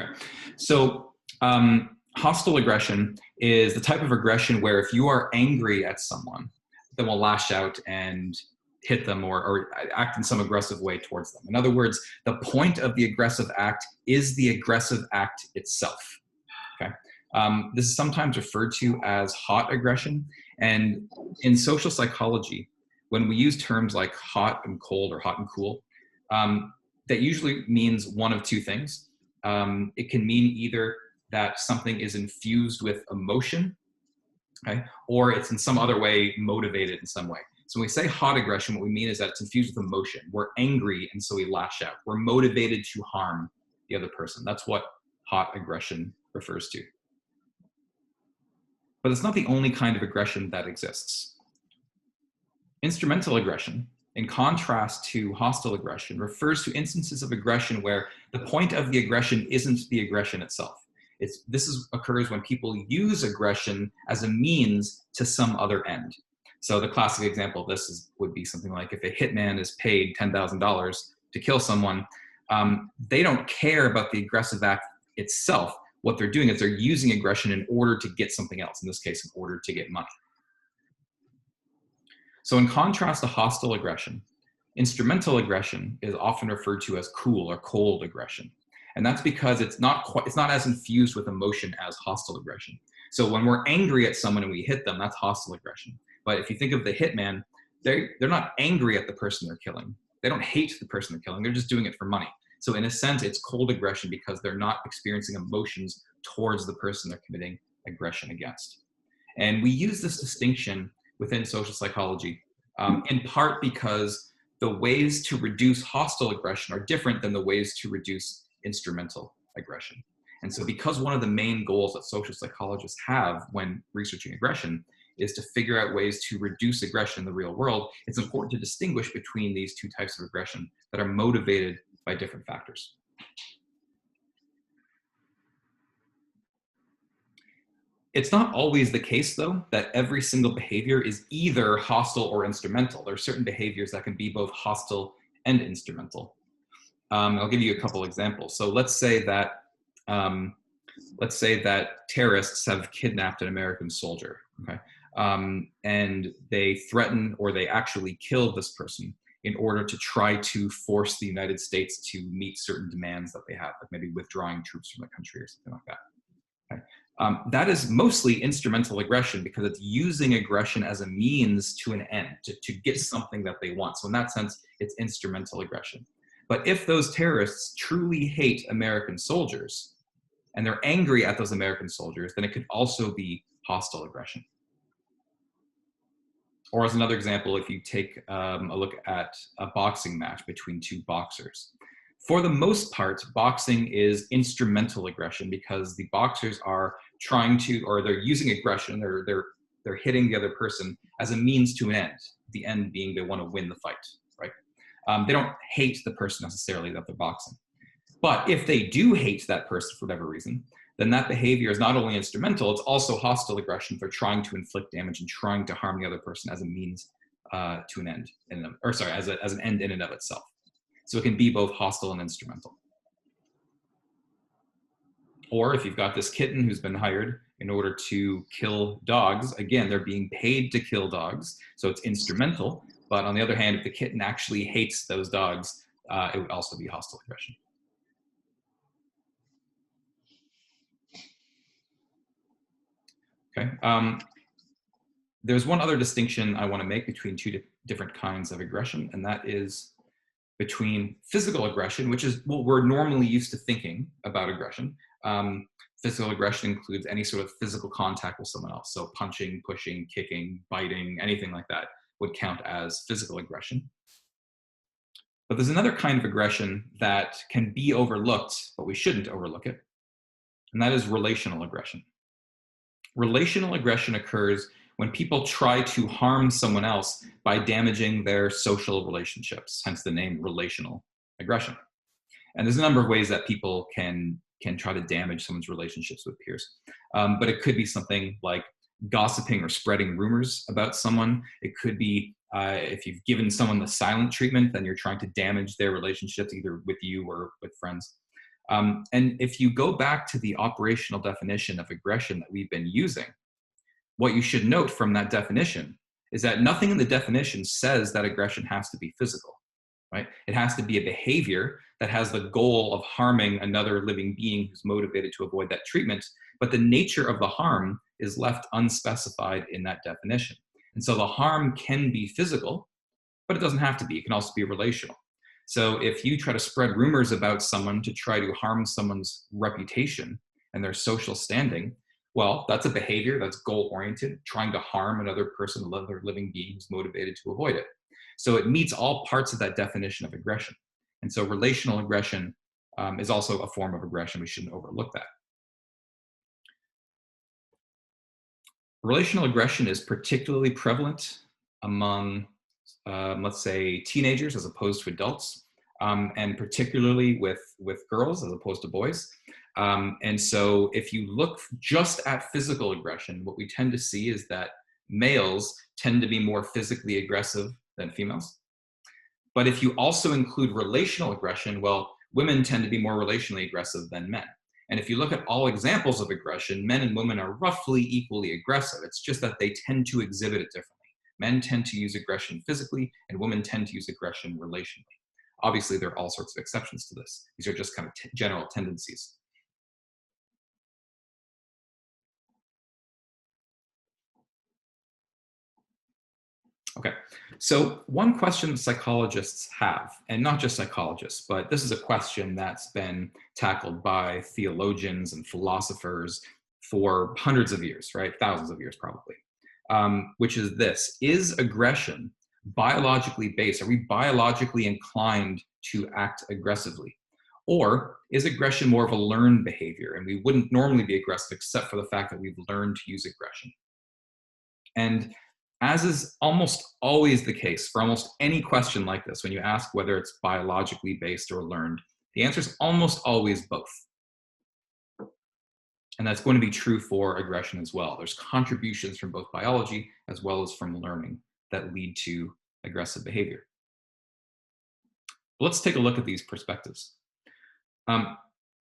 Okay. So hostile aggression is the type of aggression where if you are angry at someone, then we'll lash out and hit them or act in some aggressive way towards them. In other words, the point of the aggressive act is the aggressive act itself. Okay. This is sometimes referred to as hot aggression. And in social psychology, when we use terms like hot and cold or hot and cool, that usually means one of two things. It can mean either that something is infused with emotion, okay, or it's in some other way motivated in some way. So when we say hot aggression, what we mean is that it's infused with emotion. We're angry, and so we lash out. We're motivated to harm the other person. That's what hot aggression refers to. But it's not the only kind of aggression that exists. Instrumental aggression, in contrast to hostile aggression, refers to instances of aggression where the point of the aggression isn't the aggression itself. This occurs when people use aggression as a means to some other end. So the classic example of this would be something like if a hitman is paid $10,000 to kill someone, they don't care about the aggressive act itself. What they're doing is they're using aggression in order to get something else, in this case, in order to get money. So in contrast to hostile aggression, instrumental aggression is often referred to as cool or cold aggression. And that's because it's not as infused with emotion as hostile aggression. So when we're angry at someone and we hit them, that's hostile aggression. But if you think of the hitman, they're not angry at the person they're killing. They don't hate the person they're killing. They're just doing it for money. So in a sense, it's cold aggression because they're not experiencing emotions towards the person they're committing aggression against. And we use this distinction within social psychology, in part because the ways to reduce hostile aggression are different than the ways to reduce instrumental aggression. And so because one of the main goals that social psychologists have when researching aggression is to figure out ways to reduce aggression in the real world, it's important to distinguish between these two types of aggression that are motivated by different factors. It's not always the case, though, that every single behavior is either hostile or instrumental. There are certain behaviors that can be both hostile and instrumental. I'll give you a couple examples. So let's say that terrorists have kidnapped an American soldier, okay? And they threaten or they actually kill this person in order to try to force the United States to meet certain demands that they have, like maybe withdrawing troops from the country or something like that. Okay? That is mostly instrumental aggression because it's using aggression as a means to an end, to get something that they want. So in that sense, it's instrumental aggression. But if those terrorists truly hate American soldiers and they're angry at those American soldiers, then it could also be hostile aggression. Or as another example, if you take a look at a boxing match between two boxers. For the most part, boxing is instrumental aggression because the boxers are trying to, or they're using aggression, they're hitting the other person as a means to an end, the end being they want to win the fight, right? They don't hate the person necessarily that they're boxing. But if they do hate that person for whatever reason, then that behavior is not only instrumental, it's also hostile aggression for trying to inflict damage and trying to harm the other person as a means to an end, as an end in and of itself. So it can be both hostile and instrumental. Or if you've got this kitten who's been hired in order to kill dogs, again, they're being paid to kill dogs, so it's instrumental. But on the other hand, if the kitten actually hates those dogs, it would also be hostile aggression. Okay. There's one other distinction I want to make between two different kinds of aggression, and that is between physical aggression, which is what we're normally used to thinking about aggression. Physical aggression includes any sort of physical contact with someone else. So punching, pushing, kicking, biting, anything like that would count as physical aggression. But there's another kind of aggression that can be overlooked, but we shouldn't overlook it, and that is relational aggression. Relational aggression occurs when people try to harm someone else by damaging their social relationships, hence the name relational aggression. And there's a number of ways that people can try to damage someone's relationships with peers. But it could be something like gossiping or spreading rumors about someone. It could be if you've given someone the silent treatment, then you're trying to damage their relationships either with you or with friends. And if you go back to the operational definition of aggression that we've been using, what you should note from that definition is that nothing in the definition says that aggression has to be physical, right? It has to be a behavior that has the goal of harming another living being who's motivated to avoid that treatment, but the nature of the harm is left unspecified in that definition. And so the harm can be physical, but it doesn't have to be. It can also be relational. So if you try to spread rumors about someone to try to harm someone's reputation and their social standing, well, that's a behavior that's goal-oriented, trying to harm another person, another living being who's motivated to avoid it. So it meets all parts of that definition of aggression. And so relational aggression is also a form of aggression. We shouldn't overlook that. Relational aggression is particularly prevalent among, let's say, teenagers as opposed to adults, and particularly with girls as opposed to boys. And so if you look just at physical aggression, what we tend to see is that males tend to be more physically aggressive than females. But if you also include relational aggression, well, women tend to be more relationally aggressive than men. And if you look at all examples of aggression, men and women are roughly equally aggressive. It's just that they tend to exhibit it differently. Men tend to use aggression physically, and women tend to use aggression relationally. Obviously, there are all sorts of exceptions to this. These are just kind of general tendencies. Okay, so one question psychologists have, and not just psychologists, but this is a question that's been tackled by theologians and philosophers for hundreds of years, right? Thousands of years probably, which is this: is aggression biologically based? Are we biologically inclined to act aggressively? Or is aggression more of a learned behavior and we wouldn't normally be aggressive except for the fact that we've learned to use aggression? And as is almost always the case for almost any question like this, when you ask whether it's biologically based or learned, the answer is almost always both. And that's going to be true for aggression as well. There's contributions from both biology as well as from learning that lead to aggressive behavior. Let's take a look at these perspectives.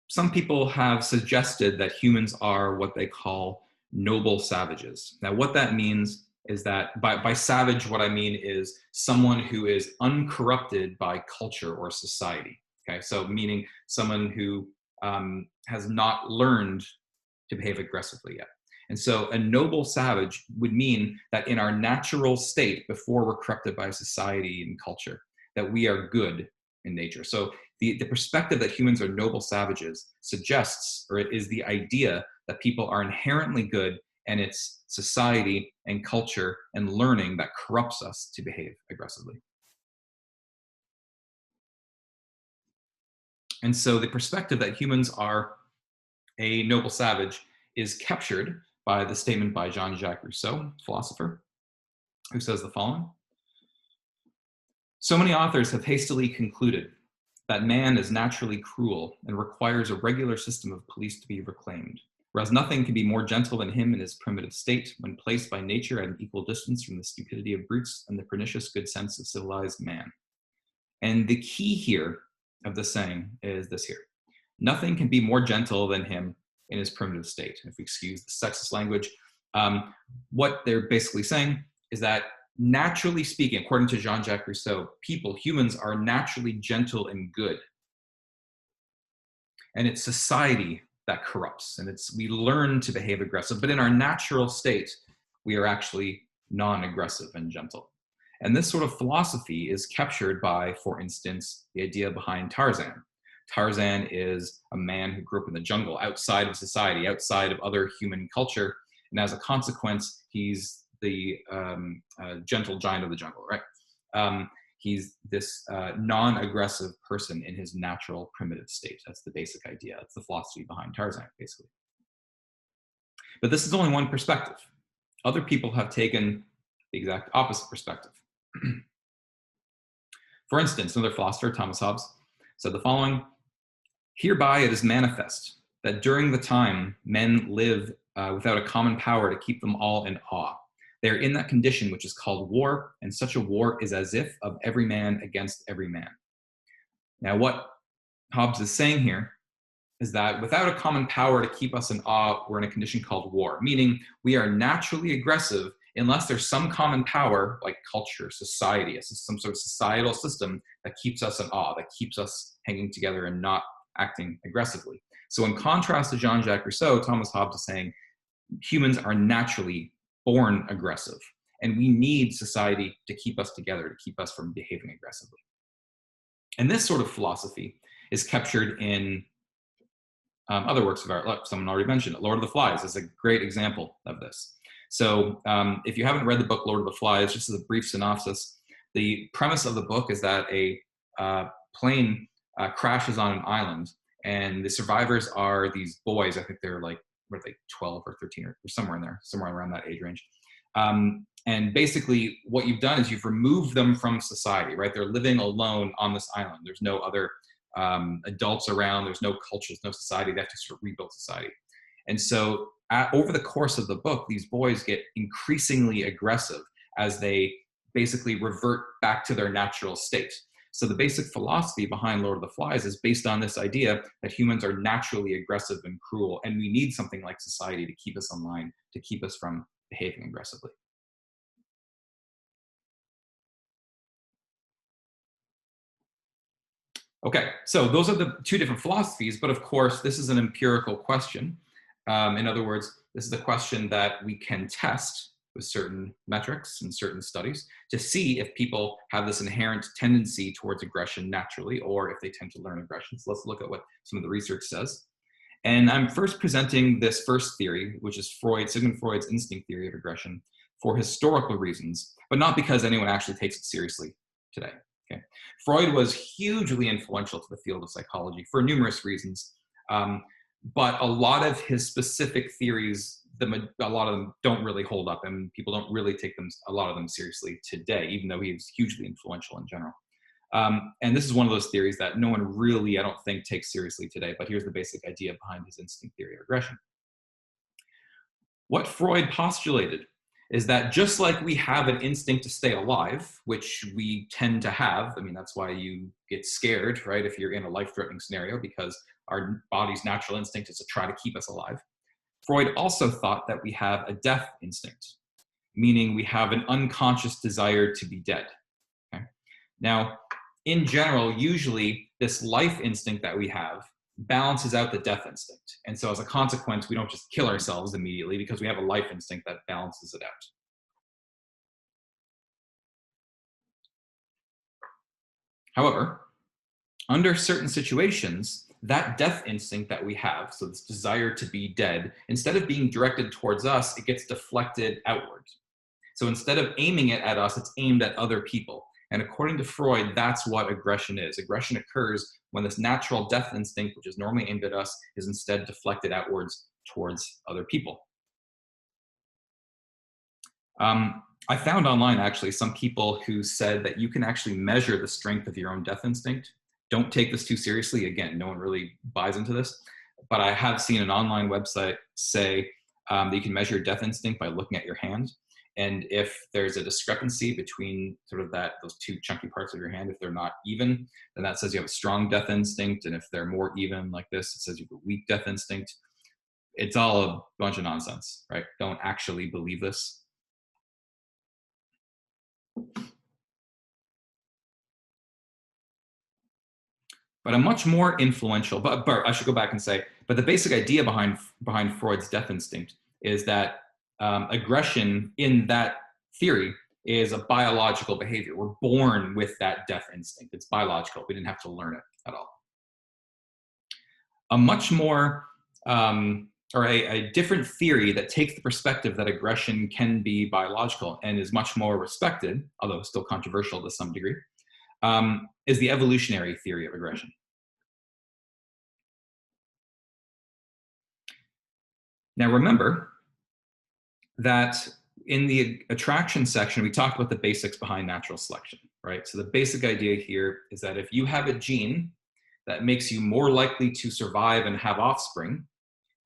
Some people have suggested that humans are what they call noble savages. Now, what that means is that by savage, what I mean is someone who is uncorrupted by culture or society. Okay, so meaning someone who has not learned to behave aggressively yet. And so a noble savage would mean that in our natural state, before we're corrupted by society and culture, that we are good in nature. So the perspective that humans are noble savages suggests, or it is the idea that people are inherently good, and it's society and culture and learning that corrupts us to behave aggressively. And so the perspective that humans are a noble savage is captured by the statement by Jean-Jacques Rousseau, philosopher, who says the following: "So many authors have hastily concluded that man is naturally cruel and requires a regular system of police to be reclaimed, whereas nothing can be more gentle than him in his primitive state, when placed by nature at an equal distance from the stupidity of brutes and the pernicious good sense of civilized man." And the key here of the saying is this here: nothing can be more gentle than him in his primitive state. If we excuse the sexist language, what they're basically saying is that, naturally speaking, according to Jean-Jacques Rousseau, humans are naturally gentle and good. And it's society that corrupts, and we learn to behave aggressive, but in our natural state, we are actually non-aggressive and gentle. And this sort of philosophy is captured by, for instance, the idea behind Tarzan. Tarzan is a man who grew up in the jungle, outside of society, outside of other human culture, and as a consequence, he's the gentle giant of the jungle, right? He's this non-aggressive person in his natural primitive state. That's the basic idea. That's the philosophy behind Tarzan, basically. But this is only one perspective. Other people have taken the exact opposite perspective. For instance, another philosopher, Thomas Hobbes, said the following: "Hereby it is manifest that during the time men live without a common power to keep them all in awe, they are in that condition which is called war, and such a war is as if of every man against every man." Now, what Hobbes is saying here is that without a common power to keep us in awe, we're in a condition called war, meaning we are naturally aggressive unless there's some common power like culture, society, some sort of societal system that keeps us in awe, that keeps us hanging together and not acting aggressively. So in contrast to Jean-Jacques Rousseau, Thomas Hobbes is saying humans are naturally born aggressive, and we need society to keep us together, to keep us from behaving aggressively. And this sort of philosophy is captured in other works of art. Like someone already mentioned it. Lord of the Flies is a great example of this. So if you haven't read the book Lord of the Flies, just as a brief synopsis, the premise of the book is that a plane crashes on an island, and the survivors are these boys. I think they're like, what are they, 12 or 13 or somewhere in there, somewhere around that age range. And basically what you've done is you've removed them from society, right? They're living alone on this island. There's no other adults around, there's no cultures, no society. They have to sort of rebuild society. And so over the course of the book, these boys get increasingly aggressive as they basically revert back to their natural state. So the basic philosophy behind Lord of the Flies is based on this idea that humans are naturally aggressive and cruel, and we need something like society to keep us in line, to keep us from behaving aggressively. Okay, so those are the two different philosophies, but of course, this is an empirical question. In other words, this is a question that we can test with certain metrics and certain studies to see if people have this inherent tendency towards aggression naturally, or if they tend to learn aggression. So let's look at what some of the research says. And I'm first presenting this first theory, which is Sigmund Freud's instinct theory of aggression, for historical reasons, but not because anyone actually takes it seriously today. Okay. Freud was hugely influential to the field of psychology for numerous reasons, but a lot of his specific theories, a lot of them don't really hold up, and people don't really take a lot of them seriously today, even though he was hugely influential in general. And this is one of those theories that no one really, I don't think, takes seriously today, but here's the basic idea behind his instinct theory of aggression. What Freud postulated is that just like we have an instinct to stay alive, which we tend to have, I mean, that's why you get scared, right, if you're in a life-threatening scenario, because our body's natural instinct is to try to keep us alive. Freud also thought that we have a death instinct, meaning we have an unconscious desire to be dead. Okay? Now, in general, usually this life instinct that we have balances out the death instinct. And so as a consequence, we don't just kill ourselves immediately because we have a life instinct that balances it out. However, under certain situations, that death instinct that we have, so this desire to be dead, instead of being directed towards us, it gets deflected outwards. So instead of aiming it at us, it's aimed at other people. And according to Freud, that's what aggression is. Aggression occurs when this natural death instinct, which is normally aimed at us, is instead deflected outwards towards other people. I found online actually some people who said that you can actually measure the strength of your own death instinct. Don't take this too seriously. Again, no one really buys into this, but I have seen an online website say that you can measure death instinct by looking at your hand. And if there's a discrepancy between sort of those two chunky parts of your hand, if they're not even, then that says you have a strong death instinct. And if they're more even like this, it says you have a weak death instinct. It's all a bunch of nonsense, right? Don't actually believe this. But a much more influential, but I should go back and say, but the basic idea behind Freud's death instinct is that aggression in that theory is a biological behavior. We're born with that death instinct. It's biological. We didn't have to learn it at all. A much more, or a different theory that takes the perspective that aggression can be biological and is much more respected, although still controversial to some degree, is the evolutionary theory of aggression. Now remember that in the attraction section, we talked about the basics behind natural selection, right? So the basic idea here is that if you have a gene that makes you more likely to survive and have offspring,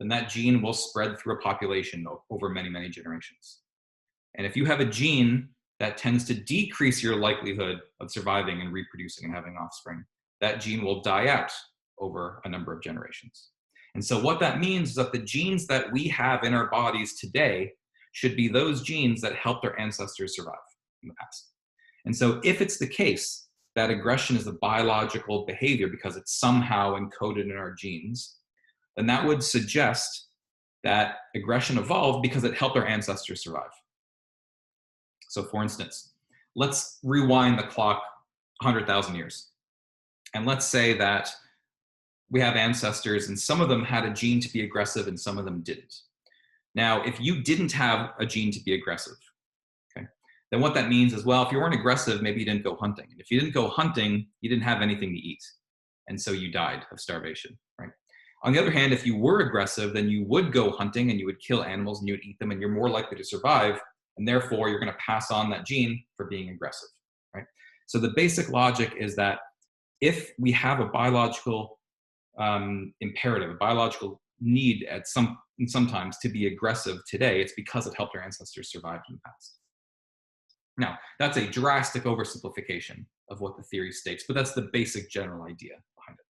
then that gene will spread through a population over many, many generations. And if you have a gene that tends to decrease your likelihood of surviving and reproducing and having offspring, that gene will die out over a number of generations. And so what that means is that the genes that we have in our bodies today should be those genes that helped our ancestors survive in the past. And so if it's the case that aggression is a biological behavior because it's somehow encoded in our genes, then that would suggest that aggression evolved because it helped our ancestors survive. So for instance, let's rewind the clock 100,000 years. And let's say that we have ancestors and some of them had a gene to be aggressive and some of them didn't. Now, if you didn't have a gene to be aggressive, okay, then what that means is, well, if you weren't aggressive, maybe you didn't go hunting. And if you didn't go hunting, you didn't have anything to eat. And so you died of starvation, right? On the other hand, if you were aggressive, then you would go hunting and you would kill animals and you would eat them and you're more likely to survive. And therefore, you're going to pass on that gene for being aggressive, right? So the basic logic is that if we have a biological imperative, a biological need sometimes to be aggressive today, it's because it helped our ancestors survive in the past. Now, that's a drastic oversimplification of what the theory states, but that's the basic general idea behind it.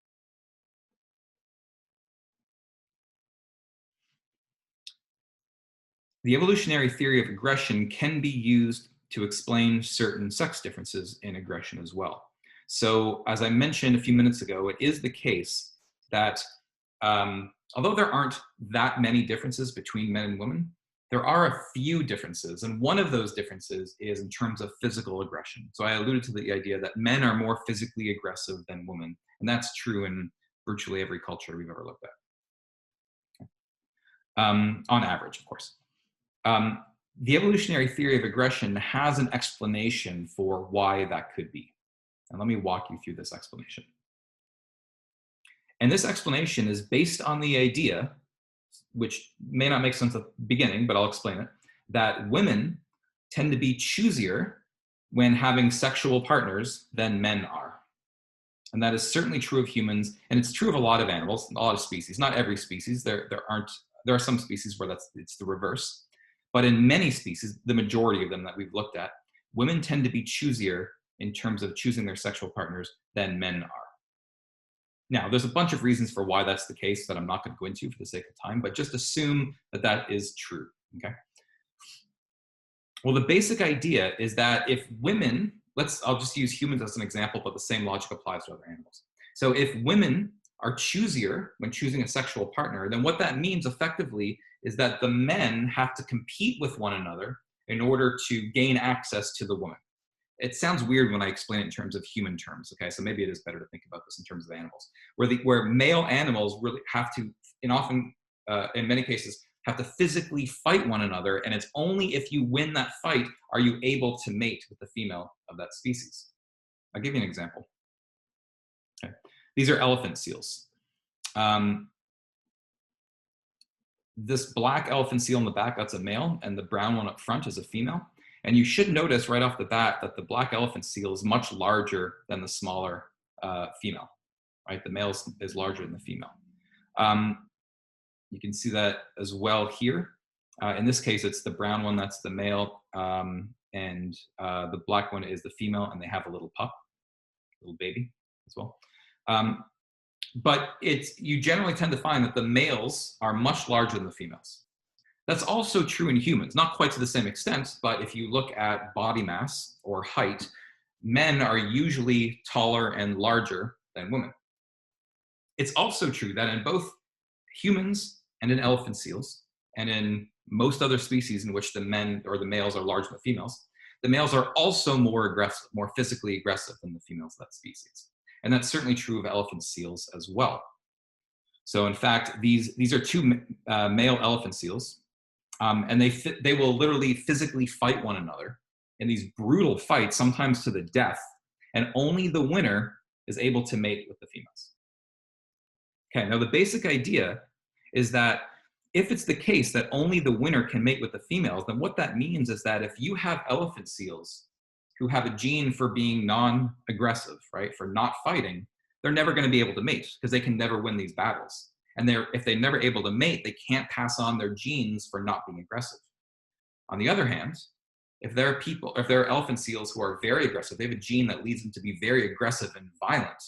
The evolutionary theory of aggression can be used to explain certain sex differences in aggression as well. So, as I mentioned a few minutes ago, it is the case that although there aren't that many differences between men and women, there are a few differences. And one of those differences is in terms of physical aggression. So I alluded to the idea that men are more physically aggressive than women. And that's true in virtually every culture we've ever looked at. On average, of course. The evolutionary theory of aggression has an explanation for why that could be. And let me walk you through this explanation. And this explanation is based on the idea, which may not make sense at the beginning, but I'll explain it, that women tend to be choosier when having sexual partners than men are. And that is certainly true of humans, and it's true of a lot of animals, a lot of species. Not every species. There are some species where it's the reverse. But in many species, the majority of them that we've looked at, women tend to be choosier in terms of choosing their sexual partners than men are. Now, there's a bunch of reasons for why that's the case that I'm not going to go into for the sake of time, but just assume that that is true, okay? Well, the basic idea is that if women, I'll just use humans as an example, but the same logic applies to other animals. So if women are choosier when choosing a sexual partner, then what that means effectively is that the men have to compete with one another in order to gain access to the woman. It sounds weird when I explain it in terms of human terms, okay? So maybe it is better to think about this in terms of animals, where male animals really have to, in many cases, have to physically fight one another, and it's only if you win that fight are you able to mate with the female of that species. I'll give you an example. Okay. These are elephant seals. This black elephant seal in the back, that's a male, and the brown one up front is a female. And you should notice right off the bat that the black elephant seal is much larger than the smaller female, right? The male is larger than the female. You can see that as well here. In this case, it's the brown one, that's the male, and the black one is the female, and they have a little pup, little baby as well. But you generally tend to find that the males are much larger than the females. That's also true in humans, not quite to the same extent, but if you look at body mass or height, men are usually taller and larger than women. It's also true that in both humans and in elephant seals, and in most other species in which the men or the males are larger than the females, the males are also more aggressive, more physically aggressive than the females of that species. And that's certainly true of elephant seals as well. So in fact, these are two male elephant seals. And they will literally physically fight one another in these brutal fights, sometimes to the death, and only the winner is able to mate with the females. Okay, now the basic idea is that if it's the case that only the winner can mate with the females, then what that means is that if you have elephant seals who have a gene for being non-aggressive, right, for not fighting, they're never going to be able to mate because they can never win these battles. And if they're never able to mate, they can't pass on their genes for not being aggressive. On the other hand, if there are elephant seals who are very aggressive, they have a gene that leads them to be very aggressive and violent,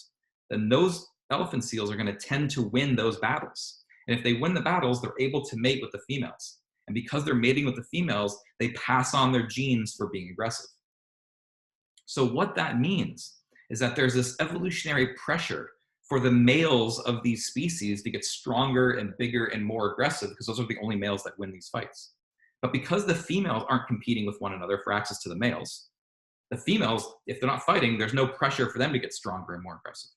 then those elephant seals are going to tend to win those battles. And if they win the battles, they're able to mate with the females. And because they're mating with the females, they pass on their genes for being aggressive. So what that means is that there's this evolutionary pressure for the males of these species to get stronger and bigger and more aggressive, because those are the only males that win these fights. But because the females aren't competing with one another for access to the males, the females, if they're not fighting, there's no pressure for them to get stronger and more aggressive.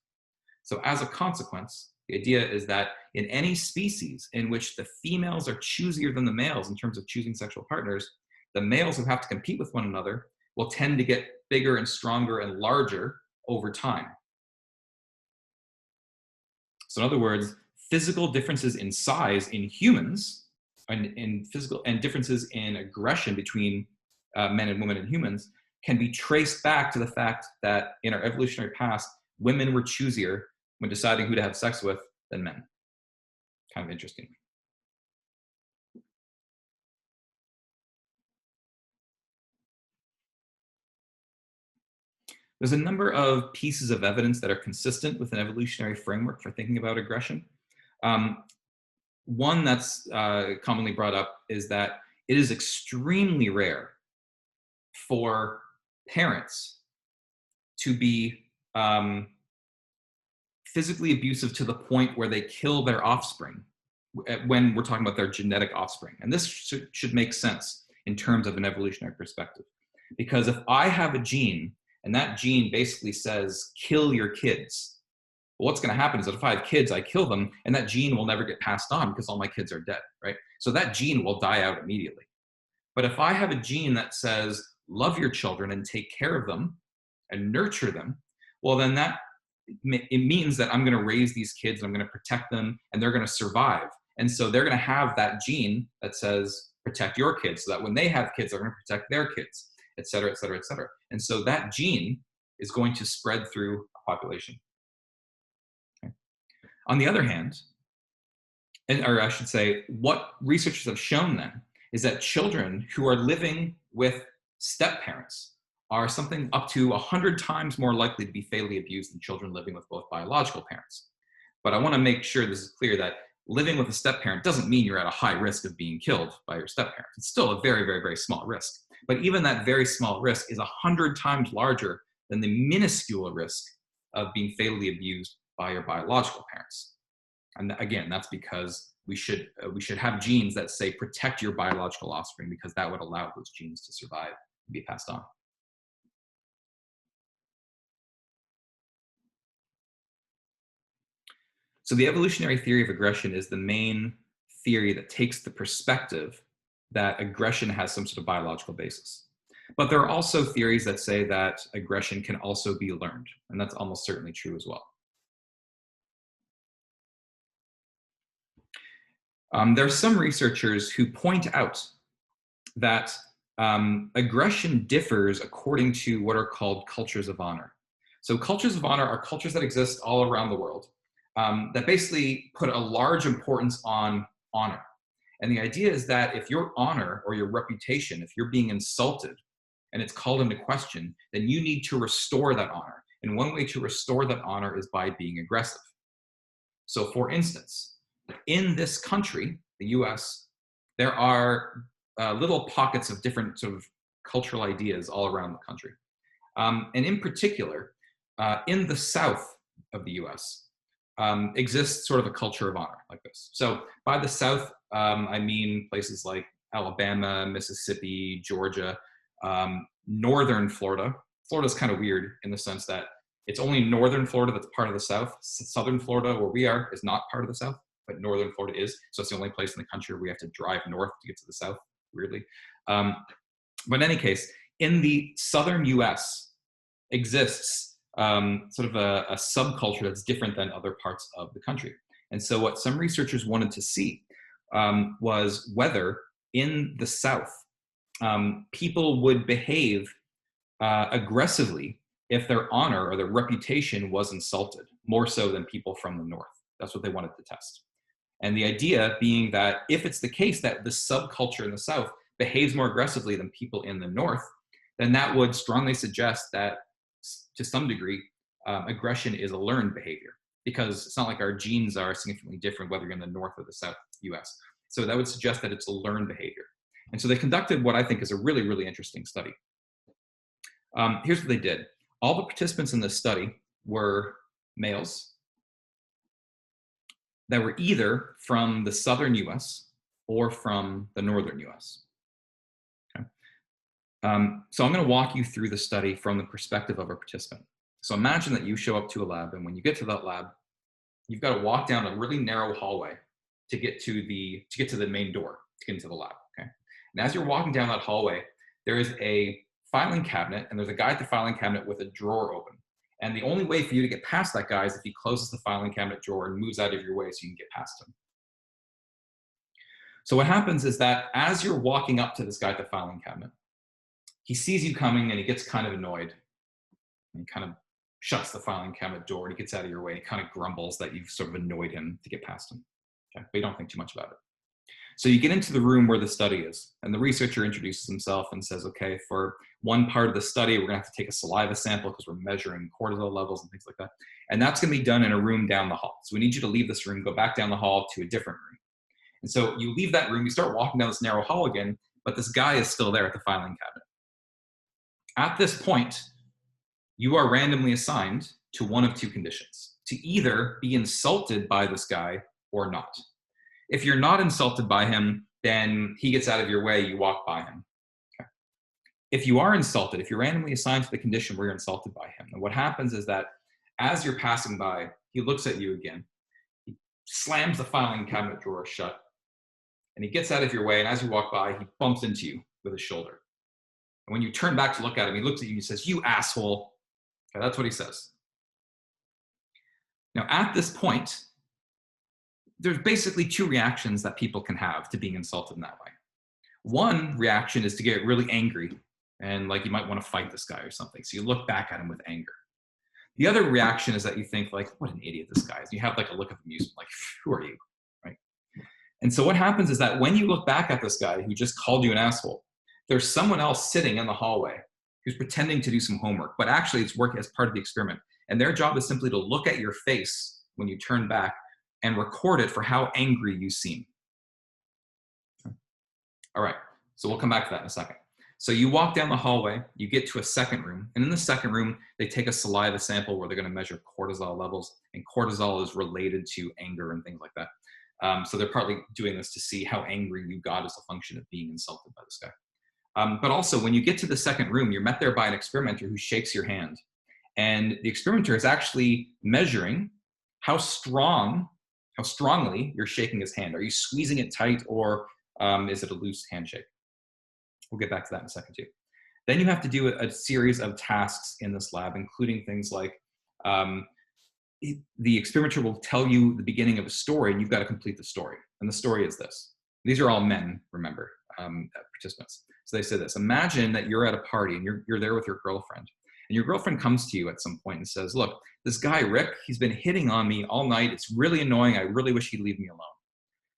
So as a consequence, the idea is that in any species in which the females are choosier than the males in terms of choosing sexual partners, the males who have to compete with one another will tend to get bigger and stronger and larger over time. So in other words, physical differences in size in humans and physical and differences in aggression between men and women and humans can be traced back to the fact that in our evolutionary past, women were choosier when deciding who to have sex with than men. Kind of interesting. There's a number of pieces of evidence that are consistent with an evolutionary framework for thinking about aggression. One that's commonly brought up is that it is extremely rare for parents to be physically abusive to the point where they kill their offspring when we're talking about their genetic offspring. And this should make sense in terms of an evolutionary perspective. Because if I have a gene and that gene basically says, kill your kids, well, what's going to happen is that if I have kids, I kill them, and that gene will never get passed on because all my kids are dead, right? So that gene will die out immediately. But if I have a gene that says, love your children and take care of them and nurture them, well, then it means that I'm going to raise these kids, I'm going to protect them, and they're going to survive. And so they're going to have that gene that says, protect your kids, so that when they have kids, they're going to protect their kids, et cetera, et cetera, et cetera. And so that gene is going to spread through a population. Okay. On the other hand, or I should say, what researchers have shown then is that children who are living with step-parents are something up to 100 times more likely to be fatally abused than children living with both biological parents. But I want to make sure this is clear that living with a step-parent doesn't mean you're at a high risk of being killed by your step-parent. It's still a very, very, very small risk. But even that very small risk is 100 times larger than the minuscule risk of being fatally abused by your biological parents. And again, that's because we should have genes that say protect your biological offspring, because that would allow those genes to survive and be passed on. So the evolutionary theory of aggression is the main theory that takes the perspective that aggression has some sort of biological basis. But there are also theories that say that aggression can also be learned, and that's almost certainly true as well. There are some researchers who point out that aggression differs according to what are called cultures of honor. So cultures of honor are cultures that exist all around the world that basically put a large importance on honor. And the idea is that if your honor or your reputation, if you're being insulted and it's called into question, then you need to restore that honor. And one way to restore that honor is by being aggressive. So for instance, in this country, the US, there are little pockets of different sort of cultural ideas all around the country. And in particular, in the South of the US, exists sort of a culture of honor like this. So by the South, I mean places like Alabama, Mississippi, Georgia, northern Florida. Florida's kind of weird in the sense that it's only northern Florida that's part of the South. Southern Florida, where we are, is not part of the South, but northern Florida is. So it's the only place in the country where we have to drive north to get to the South, weirdly. But in any case, in the southern US exists sort of a subculture that's different than other parts of the country. And so what some researchers wanted to see was whether in the South, people would behave aggressively if their honor or their reputation was insulted, more so than people from the North. That's what they wanted to test. And the idea being that if it's the case that the subculture in the South behaves more aggressively than people in the North, then that would strongly suggest that to some degree, aggression is a learned behavior. because it's not like our genes are significantly different whether you're in the North or the South US. So that would suggest that it's a learned behavior. And so they conducted what I think is a really, really interesting study. Here's what they did. All the participants in this study were males that were either from the southern US or from the northern US. Okay. So I'm going to walk you through the study from the perspective of a participant. So imagine that you show up to a lab, and when you get to that lab, you've got to walk down a really narrow hallway to get to the main door to get into the lab. Okay. And as you're walking down that hallway, there is a filing cabinet, and there's a guy at the filing cabinet with a drawer open. And the only way for you to get past that guy is if he closes the filing cabinet drawer and moves out of your way so you can get past him. So what happens is that as you're walking up to this guy at the filing cabinet, he sees you coming and he gets kind of annoyed. And he kind of shuts the filing cabinet door and he gets out of your way. And he kind of grumbles that you've sort of annoyed him to get past him. Okay? But you don't think too much about it. So you get into the room where the study is, and the researcher introduces himself and says, okay, for one part of the study, we're gonna have to take a saliva sample because we're measuring cortisol levels and things like that. And that's gonna be done in a room down the hall. So we need you to leave this room, go back down the hall to a different room. And so you leave that room, you start walking down this narrow hall again, but this guy is still there at the filing cabinet. At this point, you are randomly assigned to one of two conditions: to either be insulted by this guy or not. If you're not insulted by him, then he gets out of your way, you walk by him. Okay. If you are insulted, if you're randomly assigned to the condition where you're insulted by him, then what happens is that as you're passing by, he looks at you again, he slams the filing cabinet drawer shut, and he gets out of your way, and as you walk by, he bumps into you with his shoulder. And when you turn back to look at him, he looks at you and he says, "You asshole." Okay, that's what he says. Now, at this point, there's basically two reactions that people can have to being insulted in that way. One reaction is to get really angry and like you might want to fight this guy or something. So you look back at him with anger. The other reaction is that you think like, what an idiot this guy is. You have like a look of amusement, like, who are you, right? And so what happens is that when you look back at this guy who just called you an asshole, there's someone else sitting in the hallway who's pretending to do some homework, but actually it's working as part of the experiment. And their job is simply to look at your face when you turn back and record it for how angry you seem. All right, so we'll come back to that in a second. So you walk down the hallway, you get to a second room, and in the second room, they take a saliva sample where they're gonna measure cortisol levels, and cortisol is related to anger and things like that. So they're partly doing this to see how angry you got as a function of being insulted by this guy. But also, when you get to the second room, you're met there by an experimenter who shakes your hand. And the experimenter is actually measuring how strongly you're shaking his hand. Are you squeezing it tight, or is it a loose handshake? We'll get back to that in a second too. Then you have to do a series of tasks in this lab, including things like the experimenter will tell you the beginning of a story, and you've got to complete the story. And the story is this. These are all men, remember, participants. So they say this: imagine that you're at a party and you're there with your girlfriend. And your girlfriend comes to you at some point and says, "Look, this guy, Rick, he's been hitting on me all night. It's really annoying. I really wish he'd leave me alone."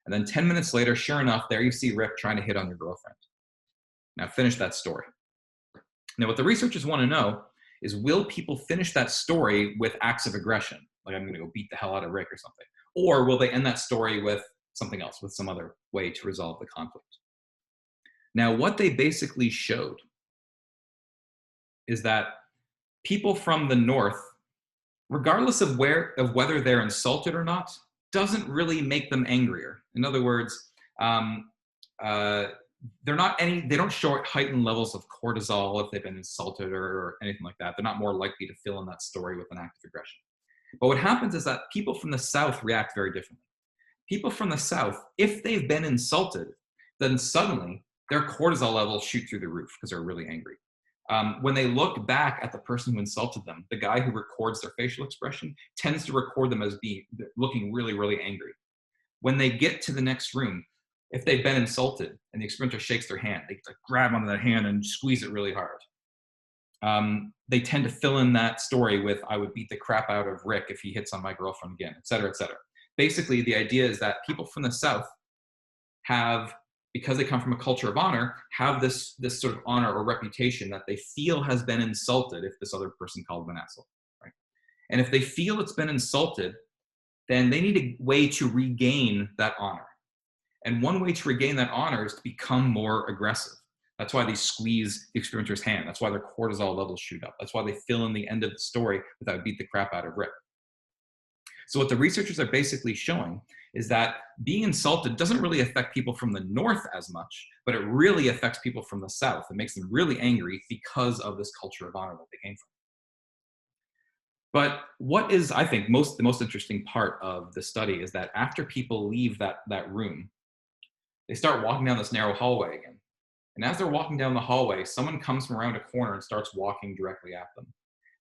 And then 10 minutes later, sure enough, there you see Rick trying to hit on your girlfriend. Now finish that story. Now what the researchers want to know is, will people finish that story with acts of aggression? Like, I'm going to go beat the hell out of Rick or something. Or will they end that story with something else, with some other way to resolve the conflict? Now what they basically showed is that people from the North, regardless of whether they're insulted or not, doesn't really make them angrier. In other words, they don't show heightened levels of cortisol if they've been insulted or anything like that. They're not more likely to fill in that story with an act of aggression. But what happens is that people from the South react very differently. People from the South, if they've been insulted, then suddenly their cortisol levels shoot through the roof because they're really angry. When they look back at the person who insulted them, the guy who records their facial expression tends to record them as looking really, really angry. When they get to the next room, if they've been insulted and the experimenter shakes their hand, they grab onto that hand and squeeze it really hard. They tend to fill in that story with, "I would beat the crap out of Rick if he hits on my girlfriend again," et cetera, et cetera. Basically, the idea is that people from the South have, because they come from a culture of honor, have this sort of honor or reputation that they feel has been insulted if this other person called them an asshole, right? And if they feel it's been insulted, then they need a way to regain that honor. And one way to regain that honor is to become more aggressive. That's why they squeeze the experimenter's hand. That's why their cortisol levels shoot up. That's why they fill in the end of the story with "I beat the crap out of Rip." So what the researchers are basically showing is that being insulted doesn't really affect people from the north as much, but it really affects people from the south. It makes them really angry because of this culture of honor that they came from. But what is, I think, the most interesting part of the study is that after people leave that room, they start walking down this narrow hallway again. And as they're walking down the hallway, someone comes from around a corner and starts walking directly at them.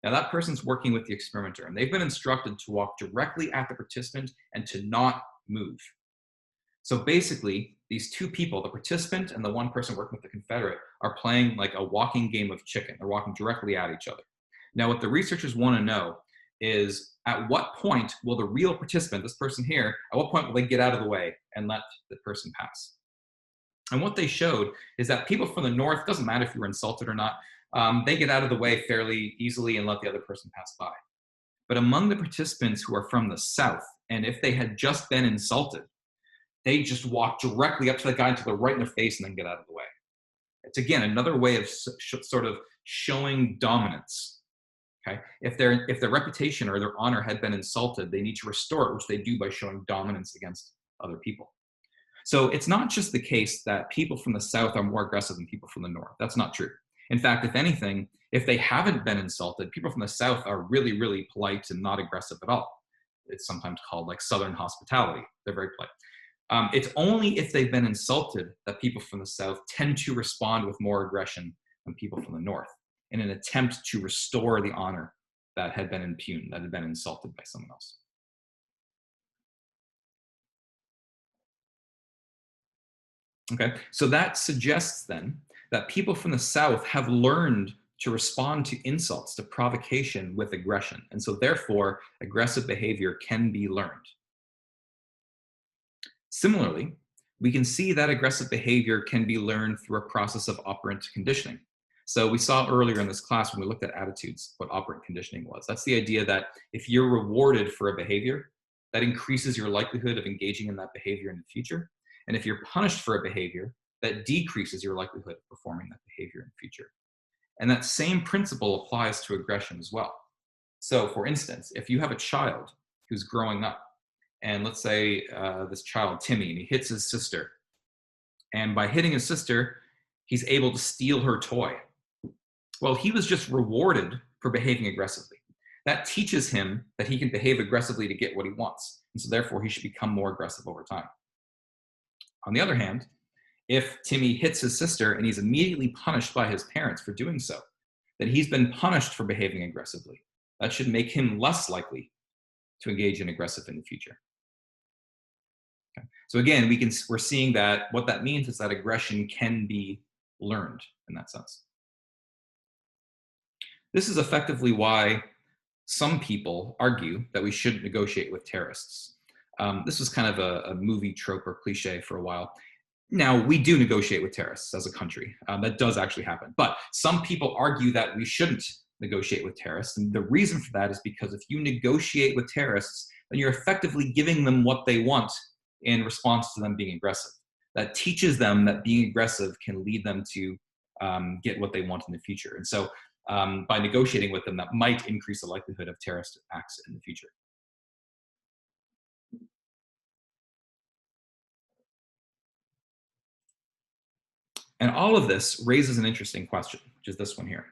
Now that person's working with the experimenter, and they've been instructed to walk directly at the participant and to not move. So basically, these two people, the participant and the one person working with the Confederate, are playing like a walking game of chicken. They're walking directly at each other. Now, what the researchers want to know is, at what point will the real participant, this person here, at what point will they get out of the way and let the person pass? And what they showed is that people from the north, doesn't matter if you were insulted or not, they get out of the way fairly easily and let the other person pass by. But among the participants who are from the south, and if they had just been insulted, they just walk directly up to the guy until they're right in their face and then get out of the way. It's, again, another way of sort of showing dominance. Okay? If their reputation or their honor had been insulted, they need to restore it, which they do by showing dominance against other people. So it's not just the case that people from the south are more aggressive than people from the north. That's not true. In fact, if anything, if they haven't been insulted, people from the south are really, really polite and not aggressive at all. It's sometimes called like Southern hospitality. They're very polite. It's only if they've been insulted that people from the south tend to respond with more aggression than people from the north, in an attempt to restore the honor that had been impugned, that had been insulted by someone else. Okay, so that suggests then that people from the south have learned to respond to insults, to provocation with aggression. And so therefore, aggressive behavior can be learned. Similarly, we can see that aggressive behavior can be learned through a process of operant conditioning. So we saw earlier in this class when we looked at attitudes, what operant conditioning was. That's the idea that if you're rewarded for a behavior, that increases your likelihood of engaging in that behavior in the future. And if you're punished for a behavior, that decreases your likelihood of performing that behavior in the future. And that same principle applies to aggression as well. So for instance, if you have a child who's growing up, and let's say this child, Timmy, and he hits his sister. And by hitting his sister, he's able to steal her toy. Well, he was just rewarded for behaving aggressively. That teaches him that he can behave aggressively to get what he wants. And so therefore, he should become more aggressive over time. On the other hand, if Timmy hits his sister and he's immediately punished by his parents for doing so, then he's been punished for behaving aggressively. That should make him less likely to engage in aggressive in the future. Okay. So again, we're seeing that what that means is that aggression can be learned in that sense. This is effectively why some people argue that we shouldn't negotiate with terrorists. This was kind of a movie trope or cliche for a while. Now, we do negotiate with terrorists as a country. That does actually happen. But some people argue that we shouldn't negotiate with terrorists. And the reason for that is because if you negotiate with terrorists, then you're effectively giving them what they want in response to them being aggressive. That teaches them that being aggressive can lead them to get what they want in the future. And so by negotiating with them, that might increase the likelihood of terrorist acts in the future. And all of this raises an interesting question, which is this one here.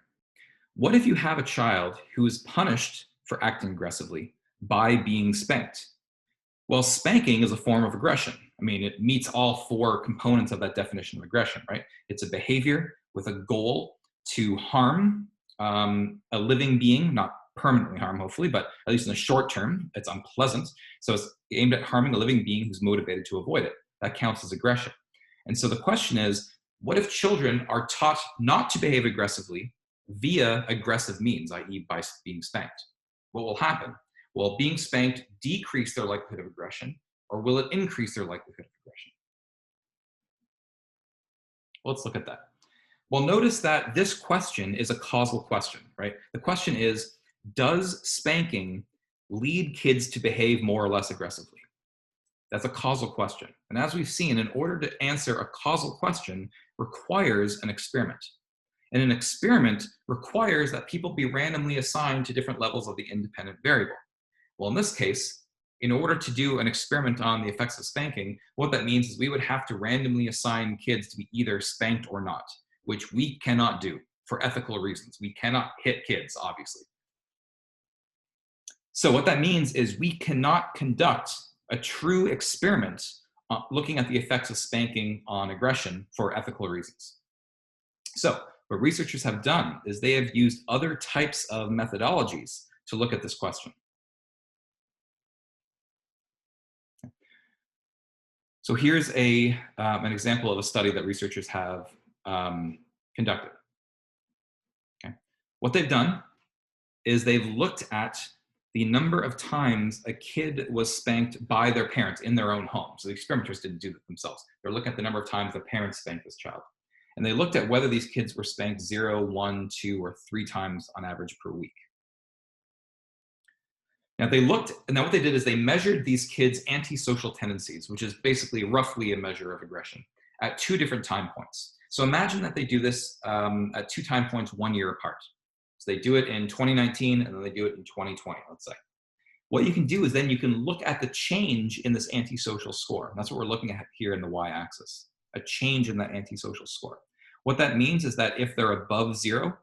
What if you have a child who is punished for acting aggressively by being spanked? Well, spanking is a form of aggression. I mean, it meets all four components of that definition of aggression, right? It's a behavior with a goal to harm a living being, not permanently harm, hopefully, but at least in the short term, it's unpleasant. So it's aimed at harming a living being who's motivated to avoid it. That counts as aggression. And so the question is, what if children are taught not to behave aggressively via aggressive means, i.e. by being spanked? What will happen? Will being spanked decrease their likelihood of aggression, or will it increase their likelihood of aggression? Well, let's look at that. Well, notice that this question is a causal question, right? The question is, does spanking lead kids to behave more or less aggressively? That's a causal question. And as we've seen, in order to answer a causal question requires an experiment. And an experiment requires that people be randomly assigned to different levels of the independent variable. Well, in this case, in order to do an experiment on the effects of spanking, what that means is we would have to randomly assign kids to be either spanked or not, which we cannot do for ethical reasons. We cannot hit kids, obviously. So what that means is we cannot conduct a true experiment looking at the effects of spanking on aggression for ethical reasons. So what researchers have done is they have used other types of methodologies to look at this question. So here's an example of a study that researchers have conducted. Okay. What they've done is they've looked at the number of times a kid was spanked by their parents in their own home. So the experimenters didn't do that themselves. They're looking at the number of times the parents spanked this child. And they looked at whether these kids were spanked 0, 1, 2, or 3 times on average per week. Now what they did is they measured these kids' antisocial tendencies, which is basically roughly a measure of aggression, at 2 different time points. So imagine that they do this at 2 time points 1 year apart. So they do it in 2019 and then they do it in 2020, let's say. What you can do is then you can look at the change in this antisocial score. And that's what we're looking at here in the y-axis, a change in that antisocial score. What that means is that if they're above 0,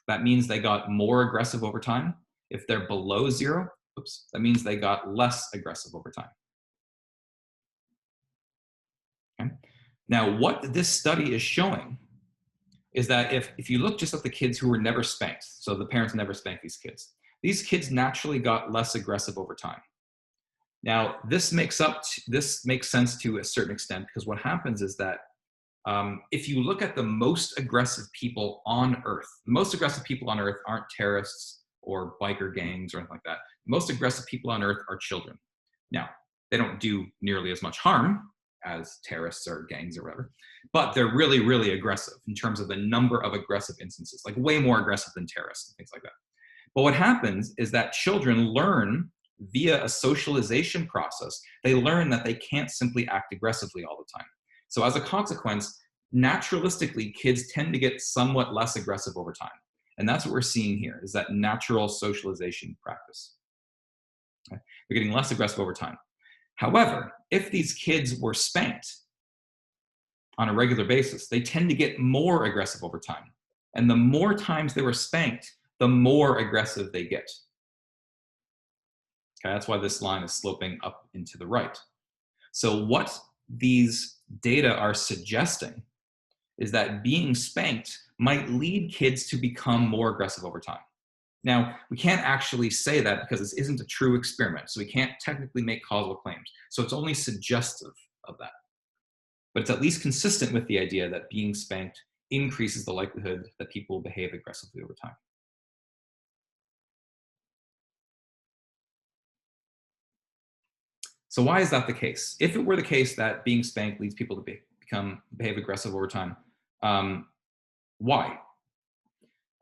that means they got more aggressive over time. If they're below 0, that means they got less aggressive over time. Okay? Now, what this study is showing is that if you look just at the kids who were never spanked, so the parents never spanked these kids naturally got less aggressive over time. Now, this makes sense to a certain extent, because what happens is that if you look at the most aggressive people on Earth, the most aggressive people on Earth aren't terrorists or biker gangs or anything like that. The most aggressive people on Earth are children. Now, they don't do nearly as much harm as terrorists or gangs or whatever, but they're really, really aggressive in terms of the number of aggressive instances, like way more aggressive than terrorists and things like that. But what happens is that children learn via a socialization process, they learn that they can't simply act aggressively all the time. So as a consequence, naturalistically, kids tend to get somewhat less aggressive over time. And that's what we're seeing here, is that natural socialization practice. Okay? They're getting less aggressive over time. However, if these kids were spanked on a regular basis, they tend to get more aggressive over time. And the more times they were spanked, the more aggressive they get. Okay, that's why this line is sloping up and to the right. So what these data are suggesting is that being spanked might lead kids to become more aggressive over time. Now, we can't actually say that because this isn't a true experiment, so we can't technically make causal claims. So it's only suggestive of that. But it's at least consistent with the idea that being spanked increases the likelihood that people behave aggressively over time. So why is that the case? If it were the case that being spanked leads people to behave aggressive over time, why?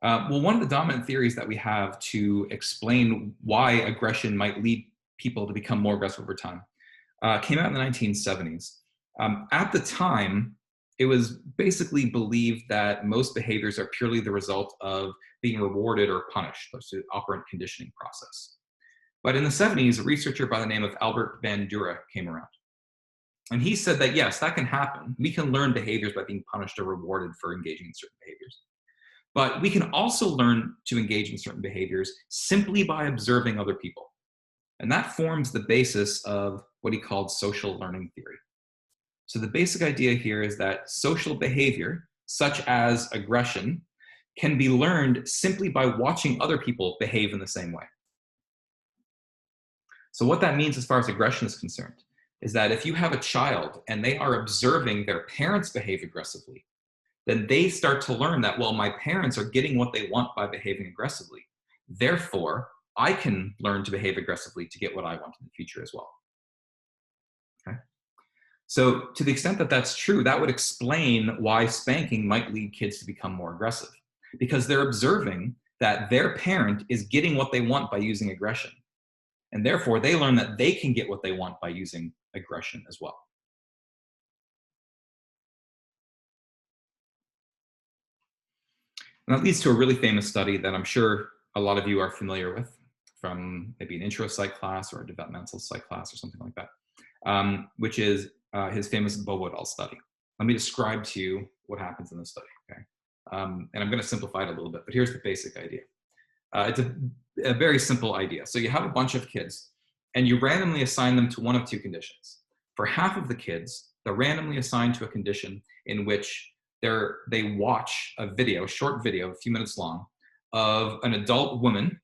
Well, one of the dominant theories that we have to explain why aggression might lead people to become more aggressive over time came out in the 1970s. At the time, it was basically believed that most behaviors are purely the result of being rewarded or punished, so the operant conditioning process. But in the 70s, a researcher by the name of Albert Bandura came around. And he said that, yes, that can happen. We can learn behaviors by being punished or rewarded for engaging in certain behaviors. But we can also learn to engage in certain behaviors simply by observing other people. And that forms the basis of what he called social learning theory. So the basic idea here is that social behavior, such as aggression, can be learned simply by watching other people behave in the same way. So what that means as far as aggression is concerned is that if you have a child and they are observing their parents behave aggressively, then they start to learn that, well, my parents are getting what they want by behaving aggressively. Therefore, I can learn to behave aggressively to get what I want in the future as well. Okay? So to the extent that that's true, that would explain why spanking might lead kids to become more aggressive, because they're observing that their parent is getting what they want by using aggression. And therefore, they learn that they can get what they want by using aggression as well. And that leads to a really famous study that I'm sure a lot of you are familiar with from maybe an intro psych class or a developmental psych class or something like that, which is his famous Bobo-Doll study. Let me describe to you what happens in the study, okay? And I'm going to simplify it a little bit, but here's the basic idea. It's a very simple idea. So you have a bunch of kids, and you randomly assign them to one of two conditions. For half of the kids, they're randomly assigned to a condition in which they watch a video, a short video, a few minutes long, of an adult woman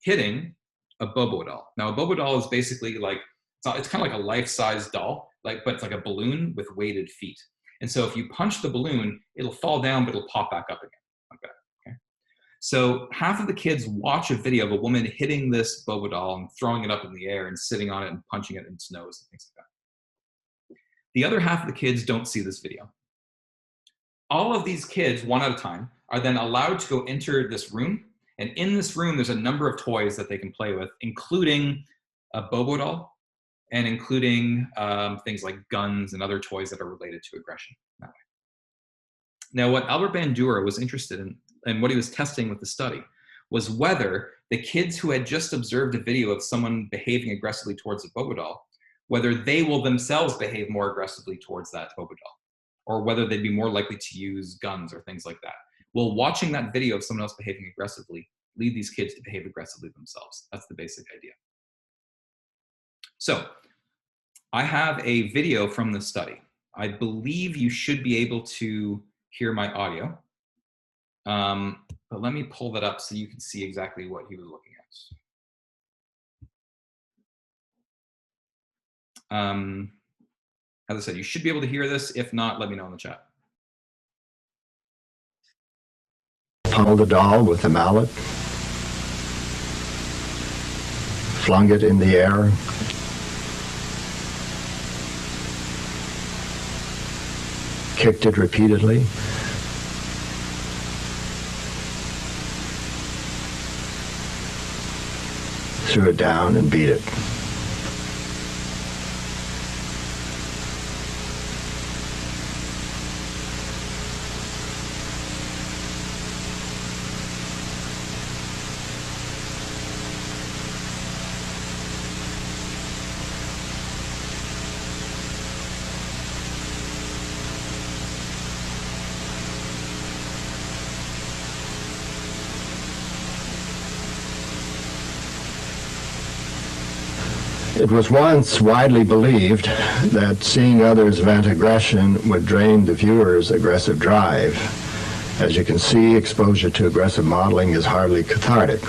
hitting a Bobo-Doll. Now, a Bobo-Doll is basically like, it's kind of like a life-size doll, but it's like a balloon with weighted feet. And so if you punch the balloon, it'll fall down, but it'll pop back up again. Okay. So half of the kids watch a video of a woman hitting this Bobo-Doll and throwing it up in the air and sitting on it and punching it in its nose and things like that. The other half of the kids don't see this video. All of these kids, one at a time, are then allowed to go enter this room. And in this room, there's a number of toys that they can play with, including a Bobo-Doll and including things like guns and other toys that are related to aggression that way. Now, what Albert Bandura was interested in and what he was testing with the study was whether the kids who had just observed a video of someone behaving aggressively towards a Bobo-Doll, whether they will themselves behave more aggressively towards that Bobo-Doll, or whether they'd be more likely to use guns or things like that. Will watching that video of someone else behaving aggressively lead these kids to behave aggressively themselves? That's the basic idea. So I have a video from the study. I believe you should be able to hear my audio. But let me pull that up so you can see exactly what he was looking at. As I said, you should be able to hear this. If not, let me know in the chat. Pummeled the doll with a mallet, flung it in the air, kicked it repeatedly, threw it down and beat it. It was once widely believed that seeing others vent aggression would drain the viewer's aggressive drive. As you can see, exposure to aggressive modeling is hardly cathartic.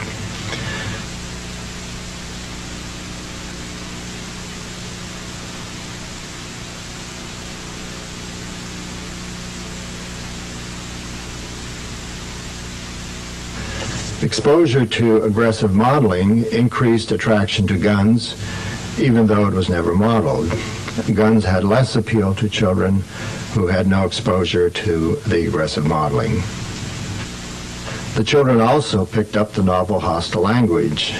Exposure to aggressive modeling increased attraction to guns, even though it was never modeled. Guns had less appeal to children who had no exposure to the aggressive modeling. The children also picked up the novel hostile language.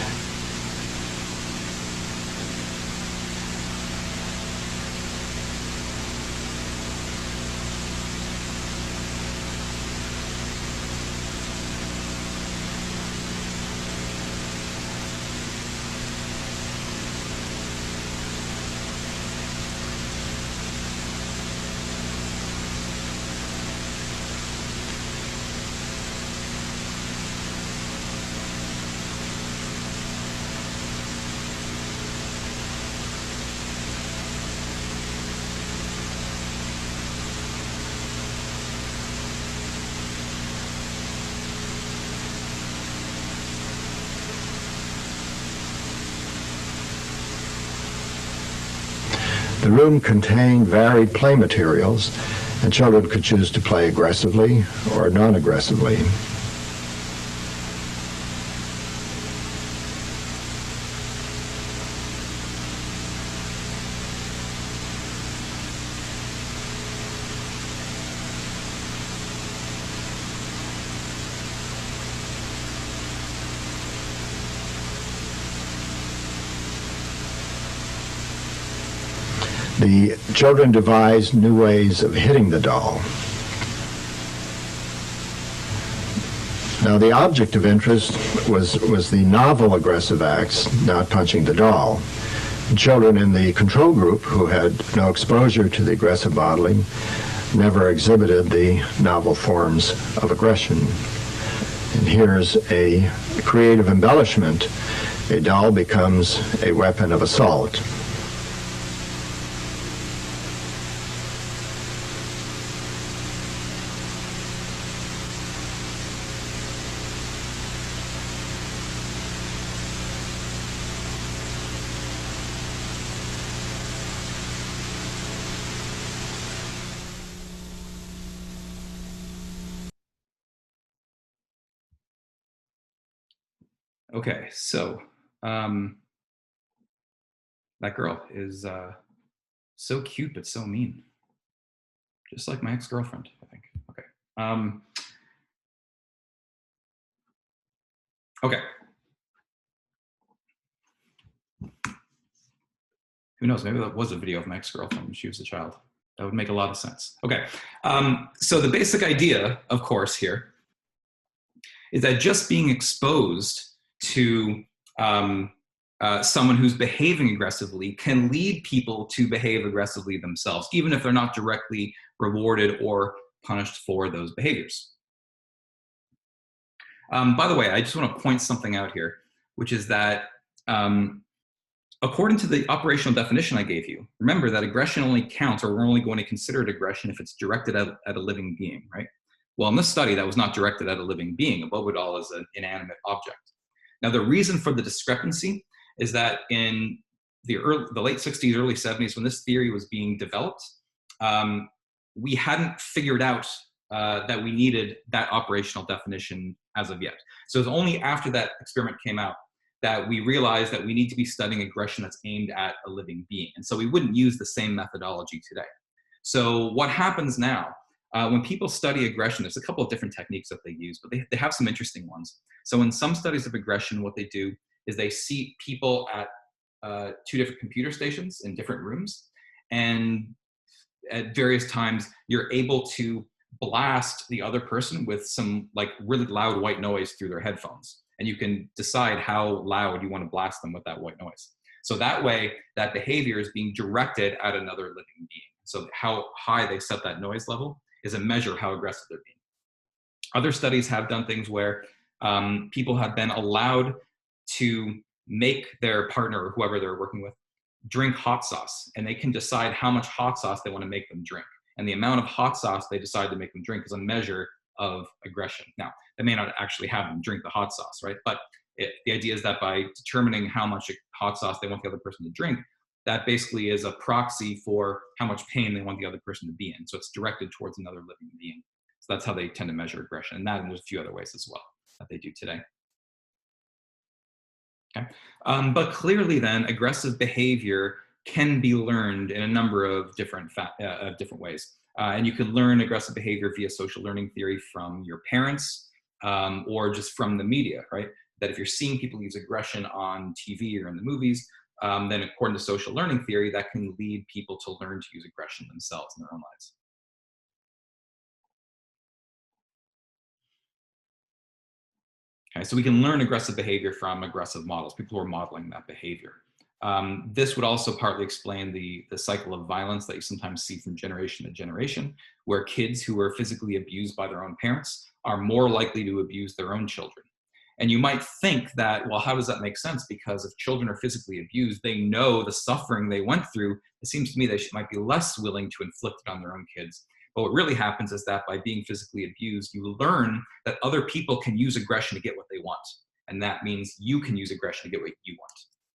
The room contained varied play materials, and children could choose to play aggressively or non-aggressively. The children devised new ways of hitting the doll. Now, the object of interest was the novel aggressive acts, not punching the doll. Children in the control group who had no exposure to the aggressive modeling never exhibited the novel forms of aggression. And here's a creative embellishment. A doll becomes a weapon of assault. Okay, so that girl is so cute but so mean, just like my ex-girlfriend, I think. Okay. Okay. Who knows? Maybe that was a video of my ex-girlfriend when she was a child. That would make a lot of sense. Okay. So the basic idea, of course, here is that just being exposed to someone who's behaving aggressively can lead people to behave aggressively themselves, even if they're not directly rewarded or punished for those behaviors. By the way, I just want to point something out here, which is that according to the operational definition I gave you, remember that aggression only counts, or we're only going to consider it aggression if it's directed at a living being, right? Well, in this study, that was not directed at a living being. A bobodal is an inanimate object. Now, the reason for the discrepancy is that in the late 60s, early 70s, when this theory was being developed, we hadn't figured out that we needed that operational definition as of yet. So it was only after that experiment came out that we realized that we need to be studying aggression that's aimed at a living being. And so we wouldn't use the same methodology today. So what happens now, when people study aggression, there's a couple of different techniques that they use, but they have some interesting ones. So in some studies of aggression, what they do is they seat people at 2 different computer stations in different rooms. And at various times, you're able to blast the other person with some like really loud white noise through their headphones. And you can decide how loud you want to blast them with that white noise. So that way, that behavior is being directed at another living being. So how high they set that noise level is a measure of how aggressive they're being. Other studies have done things where people have been allowed to make their partner or whoever they're working with drink hot sauce, and they can decide how much hot sauce they want to make them drink. And the amount of hot sauce they decide to make them drink is a measure of aggression. Now, they may not actually have them drink the hot sauce, right? But the idea is that by determining how much hot sauce they want the other person to drink, that basically is a proxy for how much pain they want the other person to be in. So it's directed towards another living being. So that's how they tend to measure aggression. And there's a few other ways as well that they do today. Okay. But clearly then, aggressive behavior can be learned in a number of different ways. And you can learn aggressive behavior via social learning theory from your parents or just from the media, right? That if you're seeing people use aggression on TV or in the movies, then according to social learning theory, that can lead people to learn to use aggression themselves in their own lives. Okay, so we can learn aggressive behavior from aggressive models, people who are modeling that behavior. This would also partly explain the cycle of violence that you sometimes see from generation to generation, where kids who are physically abused by their own parents are more likely to abuse their own children. And you might think that, well, how does that make sense? Because if children are physically abused, they know the suffering they went through. It seems to me they might be less willing to inflict it on their own kids. But what really happens is that by being physically abused, you learn that other people can use aggression to get what they want. And that means you can use aggression to get what you want.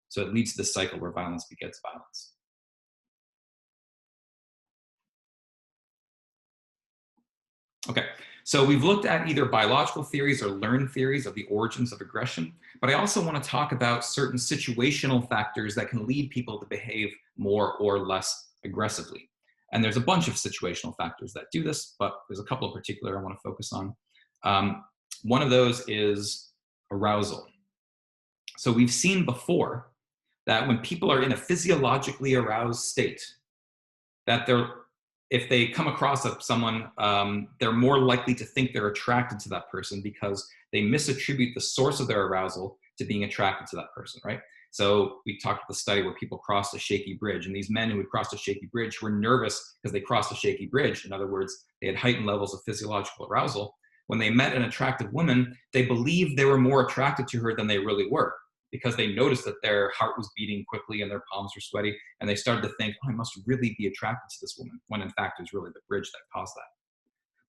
So it leads to this cycle where violence begets violence. Okay, so we've looked at either biological theories or learned theories of the origins of aggression, but I also want to talk about certain situational factors that can lead people to behave more or less aggressively. And there's a bunch of situational factors that do this, but there's a couple in particular I want to focus on. One of those is arousal. So we've seen before that when people are in a physiologically aroused state, that if they come across someone, they're more likely to think they're attracted to that person because they misattribute the source of their arousal to being attracted to that person, right? So we talked about the study where people crossed a shaky bridge, and these men who had crossed a shaky bridge were nervous because they crossed a shaky bridge. In other words, they had heightened levels of physiological arousal. When they met an attractive woman, they believed they were more attracted to her than they really were, because they noticed that their heart was beating quickly and their palms were sweaty, and they started to think, oh, I must really be attracted to this woman, when in fact it was really the bridge that caused that.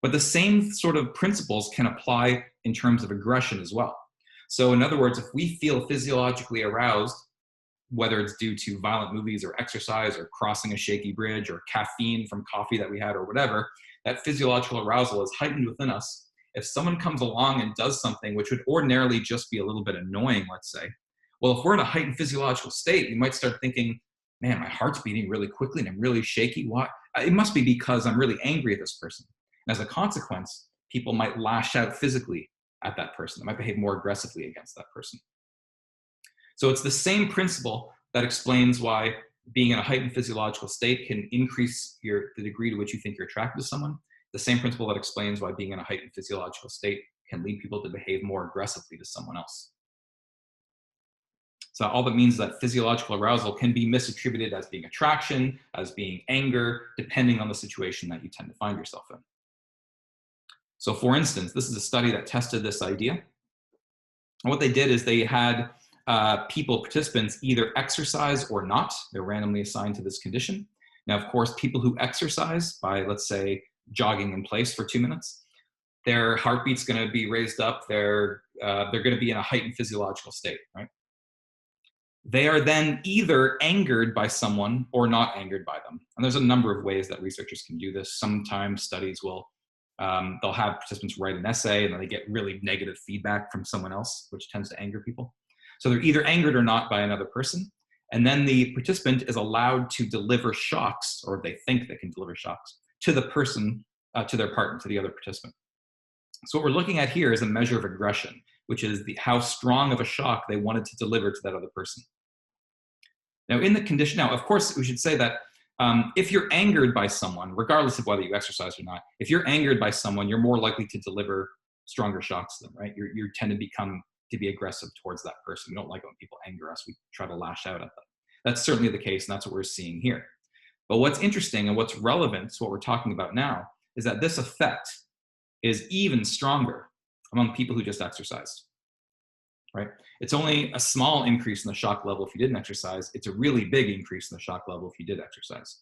But the same sort of principles can apply in terms of aggression as well. So in other words, if we feel physiologically aroused, whether it's due to violent movies or exercise or crossing a shaky bridge or caffeine from coffee that we had or whatever, that physiological arousal is heightened within us. If someone comes along and does something which would ordinarily just be a little bit annoying, let's say, well, if we're in a heightened physiological state, you might start thinking, man, my heart's beating really quickly and I'm really shaky. Why? It must be because I'm really angry at this person. And as a consequence, people might lash out physically at that person. They might behave more aggressively against that person. So it's the same principle that explains why being in a heightened physiological state can increase the degree to which you think you're attracted to someone. The same principle that explains why being in a heightened physiological state can lead people to behave more aggressively to someone else. So all that means is that physiological arousal can be misattributed as being attraction, as being anger, depending on the situation that you tend to find yourself in. So for instance, this is a study that tested this idea. And what they did is they had participants either exercise or not. They're randomly assigned to this condition. Now, of course, people who exercise by, let's say, jogging in place for 2 minutes, their heartbeat's going to be raised up. They're going to be in a heightened physiological state, right? They are then either angered by someone or not angered by them. And there's a number of ways that researchers can do this. Sometimes studies will, they'll have participants write an essay and then they get really negative feedback from someone else, which tends to anger people. So they're either angered or not by another person. And then the participant is allowed to deliver shocks, or they think they can deliver shocks, to the person, to their partner, to the other participant. So what we're looking at here is a measure of aggression, which is how strong of a shock they wanted to deliver to that other person. Now, in the condition, now, of course, we should say that if you're angered by someone, regardless of whether you exercise or not, if you're angered by someone, you're more likely to deliver stronger shocks to them, right? You tend to be aggressive towards that person. We don't like it when people anger us. We try to lash out at them. That's certainly the case, and that's what we're seeing here. But what's interesting and what's relevant to what we're talking about now is that this effect is even stronger among people who just exercised, right? It's only a small increase in the shock level if you didn't exercise. It's a really big increase in the shock level if you did exercise.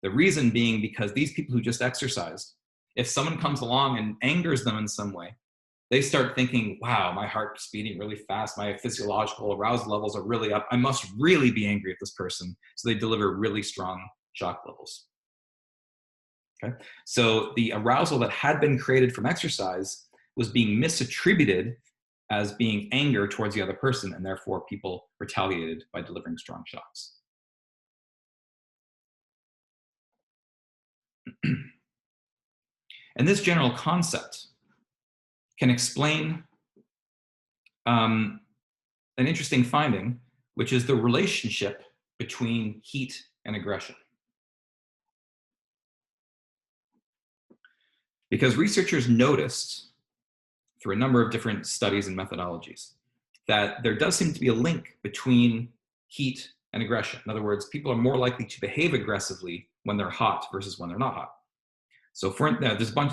The reason being because these people who just exercised, if someone comes along and angers them in some way, they start thinking, wow, my heart's beating really fast. My physiological arousal levels are really up. I must really be angry at this person. So they deliver really strong shock levels. Okay? So the arousal that had been created from exercise was being misattributed as being anger towards the other person, and therefore people retaliated by delivering strong shocks. And this general concept can explain an interesting finding, which is the relationship between heat and aggression. Because researchers noticed, through a number of different studies and methodologies, that there does seem to be a link between heat and aggression. In other words, people are more likely to behave aggressively when they're hot versus when they're not hot. So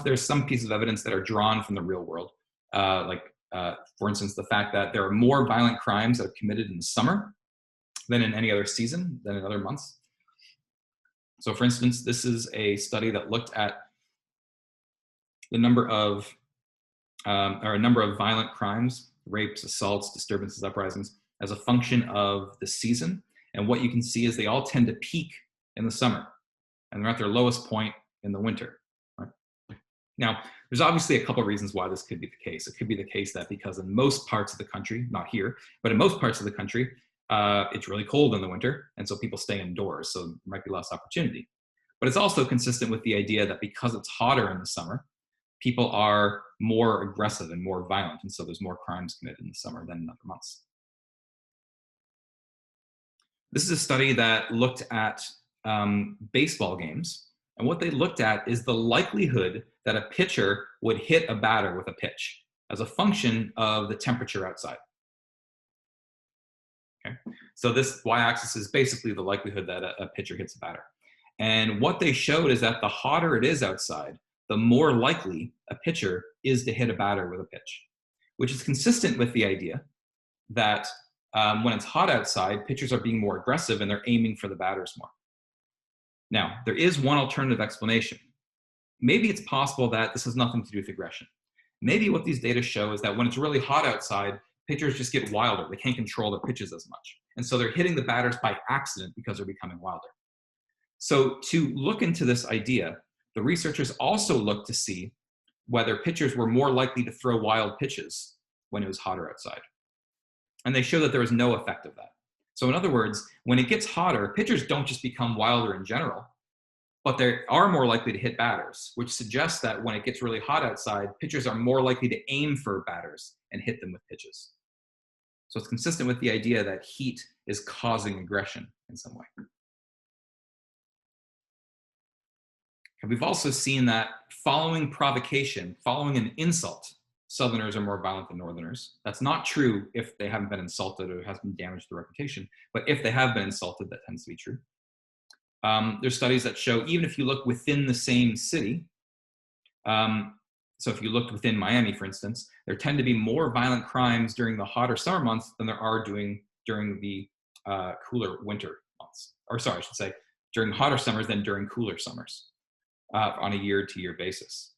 there's some pieces of evidence that are drawn from the real world. For instance, the fact that there are more violent crimes that are committed in the summer than in any other season, than in other months. So for instance, this is a study that looked at a number of violent crimes, rapes, assaults, disturbances, uprisings, as a function of the season. And what you can see is they all tend to peak in the summer, and they're at their lowest point in the winter. Right? Now, there's obviously a couple of reasons why this could be the case. It could be the case that because in most parts of the country, not here, but in most parts of the country, it's really cold in the winter, and so people stay indoors, so there might be less opportunity. But it's also consistent with the idea that because it's hotter in the summer, people are more aggressive and more violent, and so there's more crimes committed in the summer than in other months. This is a study that looked at baseball games. And what they looked at is the likelihood that a pitcher would hit a batter with a pitch as a function of the temperature outside. Okay? So this y-axis is basically the likelihood that a pitcher hits a batter. And what they showed is that the hotter it is outside, the more likely a pitcher is to hit a batter with a pitch, which is consistent with the idea that when it's hot outside, pitchers are being more aggressive and they're aiming for the batters more. Now, there is one alternative explanation. Maybe it's possible that this has nothing to do with aggression. Maybe what these data show is that when it's really hot outside, pitchers just get wilder. They can't control their pitches as much. And so they're hitting the batters by accident because they're becoming wilder. So to look into this idea, the researchers also looked to see whether pitchers were more likely to throw wild pitches when it was hotter outside. And they show that there was no effect of that. So in other words, when it gets hotter, pitchers don't just become wilder in general, but they are more likely to hit batters, which suggests that when it gets really hot outside, pitchers are more likely to aim for batters and hit them with pitches. So it's consistent with the idea that heat is causing aggression in some way. And we've also seen that following provocation, following an insult, Southerners are more violent than Northerners. That's not true if they haven't been insulted or has been damaged their reputation, but if they have been insulted, that tends to be true. There's studies that show even if you look within the same city, so if you looked within Miami, for instance, there tend to be more violent crimes during the hotter summer months than there are during the cooler winter months. Or sorry, I should say during hotter summers than during cooler summers on a year-to-year basis.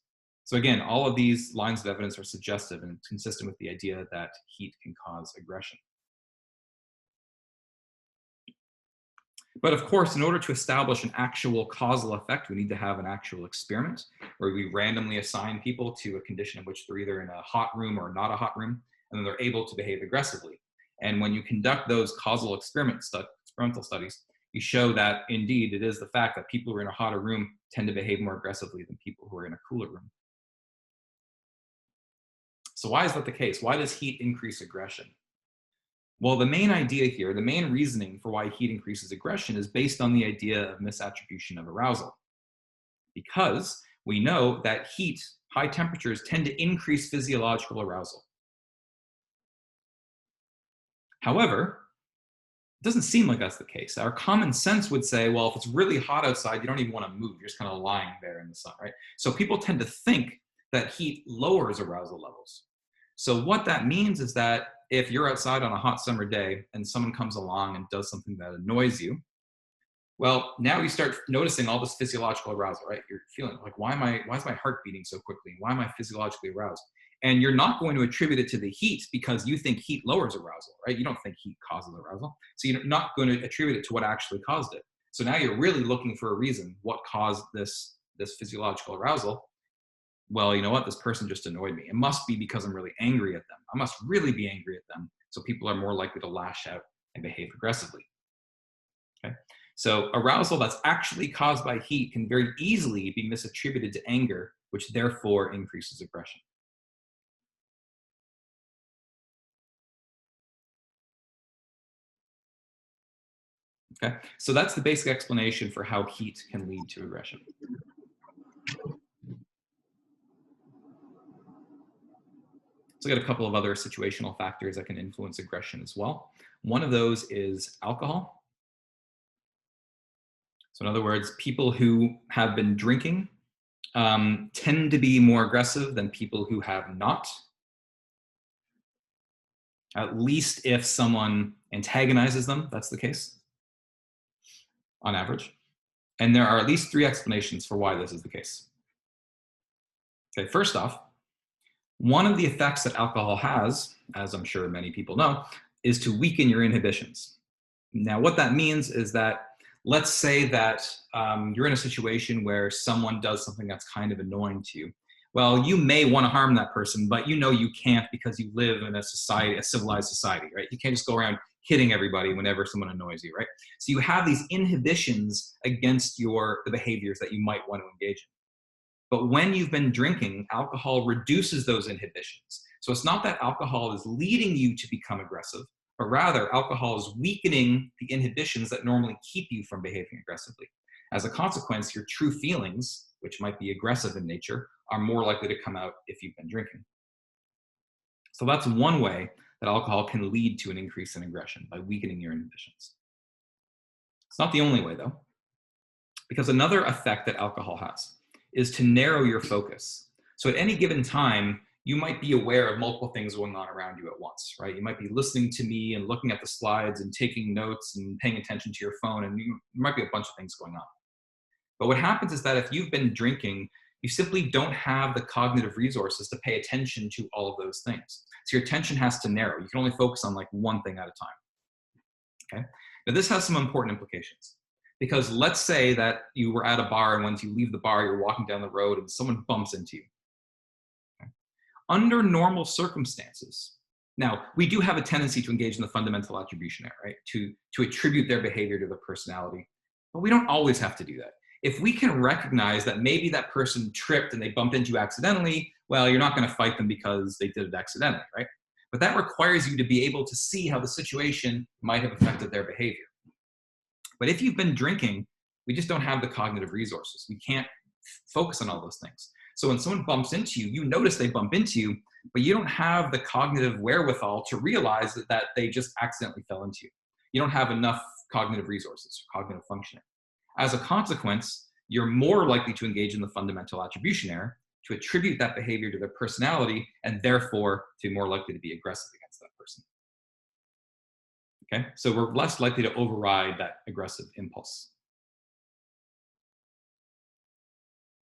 So again, all of these lines of evidence are suggestive and consistent with the idea that heat can cause aggression. But of course, in order to establish an actual causal effect, we need to have an actual experiment where we randomly assign people to a condition in which they're either in a hot room or not a hot room, and then they're able to behave aggressively. And when you conduct those causal experimental studies, you show that indeed it is the fact that people who are in a hotter room tend to behave more aggressively than people who are in a cooler room. So why is that the case? Why does heat increase aggression? Well, the main idea here, the main reasoning for why heat increases aggression is based on the idea of misattribution of arousal. Because we know that heat, high temperatures, tend to increase physiological arousal. However, it doesn't seem like that's the case. Our common sense would say, well, if it's really hot outside, you don't even want to move. You're just kind of lying there in the sun, right? So people tend to think that heat lowers arousal levels. So what that means is that if you're outside on a hot summer day and someone comes along and does something that annoys you, well, now you start noticing all this physiological arousal, right? You're feeling like, why is my heart beating so quickly? Why am I physiologically aroused? And you're not going to attribute it to the heat because you think heat lowers arousal, right? You don't think heat causes arousal. So you're not going to attribute it to what actually caused it. So now you're really looking for a reason. What caused this physiological arousal? Well, you know what? This person just annoyed me. It must be because I'm really angry at them. I must really be angry at them. So people are more likely to lash out and behave aggressively. Okay? So arousal that's actually caused by heat can very easily be misattributed to anger, which therefore increases aggression. Okay, so that's the basic explanation for how heat can lead to aggression. So I got a couple of other situational factors that can influence aggression as well. One of those is alcohol. So in other words, people who have been drinking tend to be more aggressive than people who have not. At least if someone antagonizes them, that's the case, on average. And there are at least 3 explanations for why this is the case. Okay, first off, one of the effects that alcohol has, as I'm sure many people know, is to weaken your inhibitions. Now, what that means is that, let's say that you're in a situation where someone does something that's kind of annoying to you. Well, you may want to harm that person, but you know you can't because you live in a society, a civilized society, right? You can't just go around hitting everybody whenever someone annoys you, right? So you have these inhibitions against the behaviors that you might want to engage in. But when you've been drinking, alcohol reduces those inhibitions. So it's not that alcohol is leading you to become aggressive, but rather alcohol is weakening the inhibitions that normally keep you from behaving aggressively. As a consequence, your true feelings, which might be aggressive in nature, are more likely to come out if you've been drinking. So that's one way that alcohol can lead to an increase in aggression, by weakening your inhibitions. It's not the only way, though, because another effect that alcohol has is to narrow your focus. So at any given time, you might be aware of multiple things going on around you at once, right? You might be listening to me and looking at the slides and taking notes and paying attention to your phone, and there might be a bunch of things going on. But what happens is that if you've been drinking, you simply don't have the cognitive resources to pay attention to all of those things. So your attention has to narrow. You can only focus on like one thing at a time, okay? Now this has some important implications, because let's say that you were at a bar, and once you leave the bar, you're walking down the road and someone bumps into you. Okay? Under normal circumstances, now we do have a tendency to engage in the fundamental attribution error, right? To attribute their behavior to their personality, but we don't always have to do that. If we can recognize that maybe that person tripped and they bumped into you accidentally, well, you're not going to fight them because they did it accidentally, right? But that requires you to be able to see how the situation might have affected their behavior. But if you've been drinking, we just don't have the cognitive resources. We can't focus on all those things. So when someone bumps into you, you notice they bump into you, but you don't have the cognitive wherewithal to realize that they just accidentally fell into you. You don't have enough cognitive resources or cognitive functioning. As a consequence, you're more likely to engage in the fundamental attribution error, to attribute that behavior to their personality, and therefore to be more likely to be aggressive against that person. Okay, so we're less likely to override that aggressive impulse.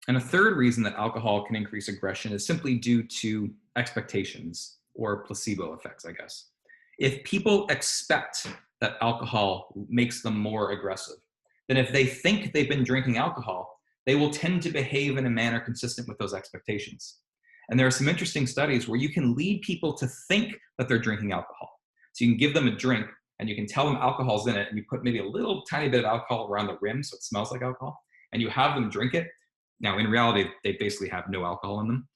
And a third reason that alcohol can increase aggression is simply due to expectations, or placebo effects, I guess. If people expect that alcohol makes them more aggressive, then if they think they've been drinking alcohol, they will tend to behave in a manner consistent with those expectations. And there are some interesting studies where you can lead people to think that they're drinking alcohol. So you can give them a drink and you can tell them alcohol's in it, and you put maybe a little tiny bit of alcohol around the rim so it smells like alcohol, and you have them drink it. Now, in reality, they basically have no alcohol in them.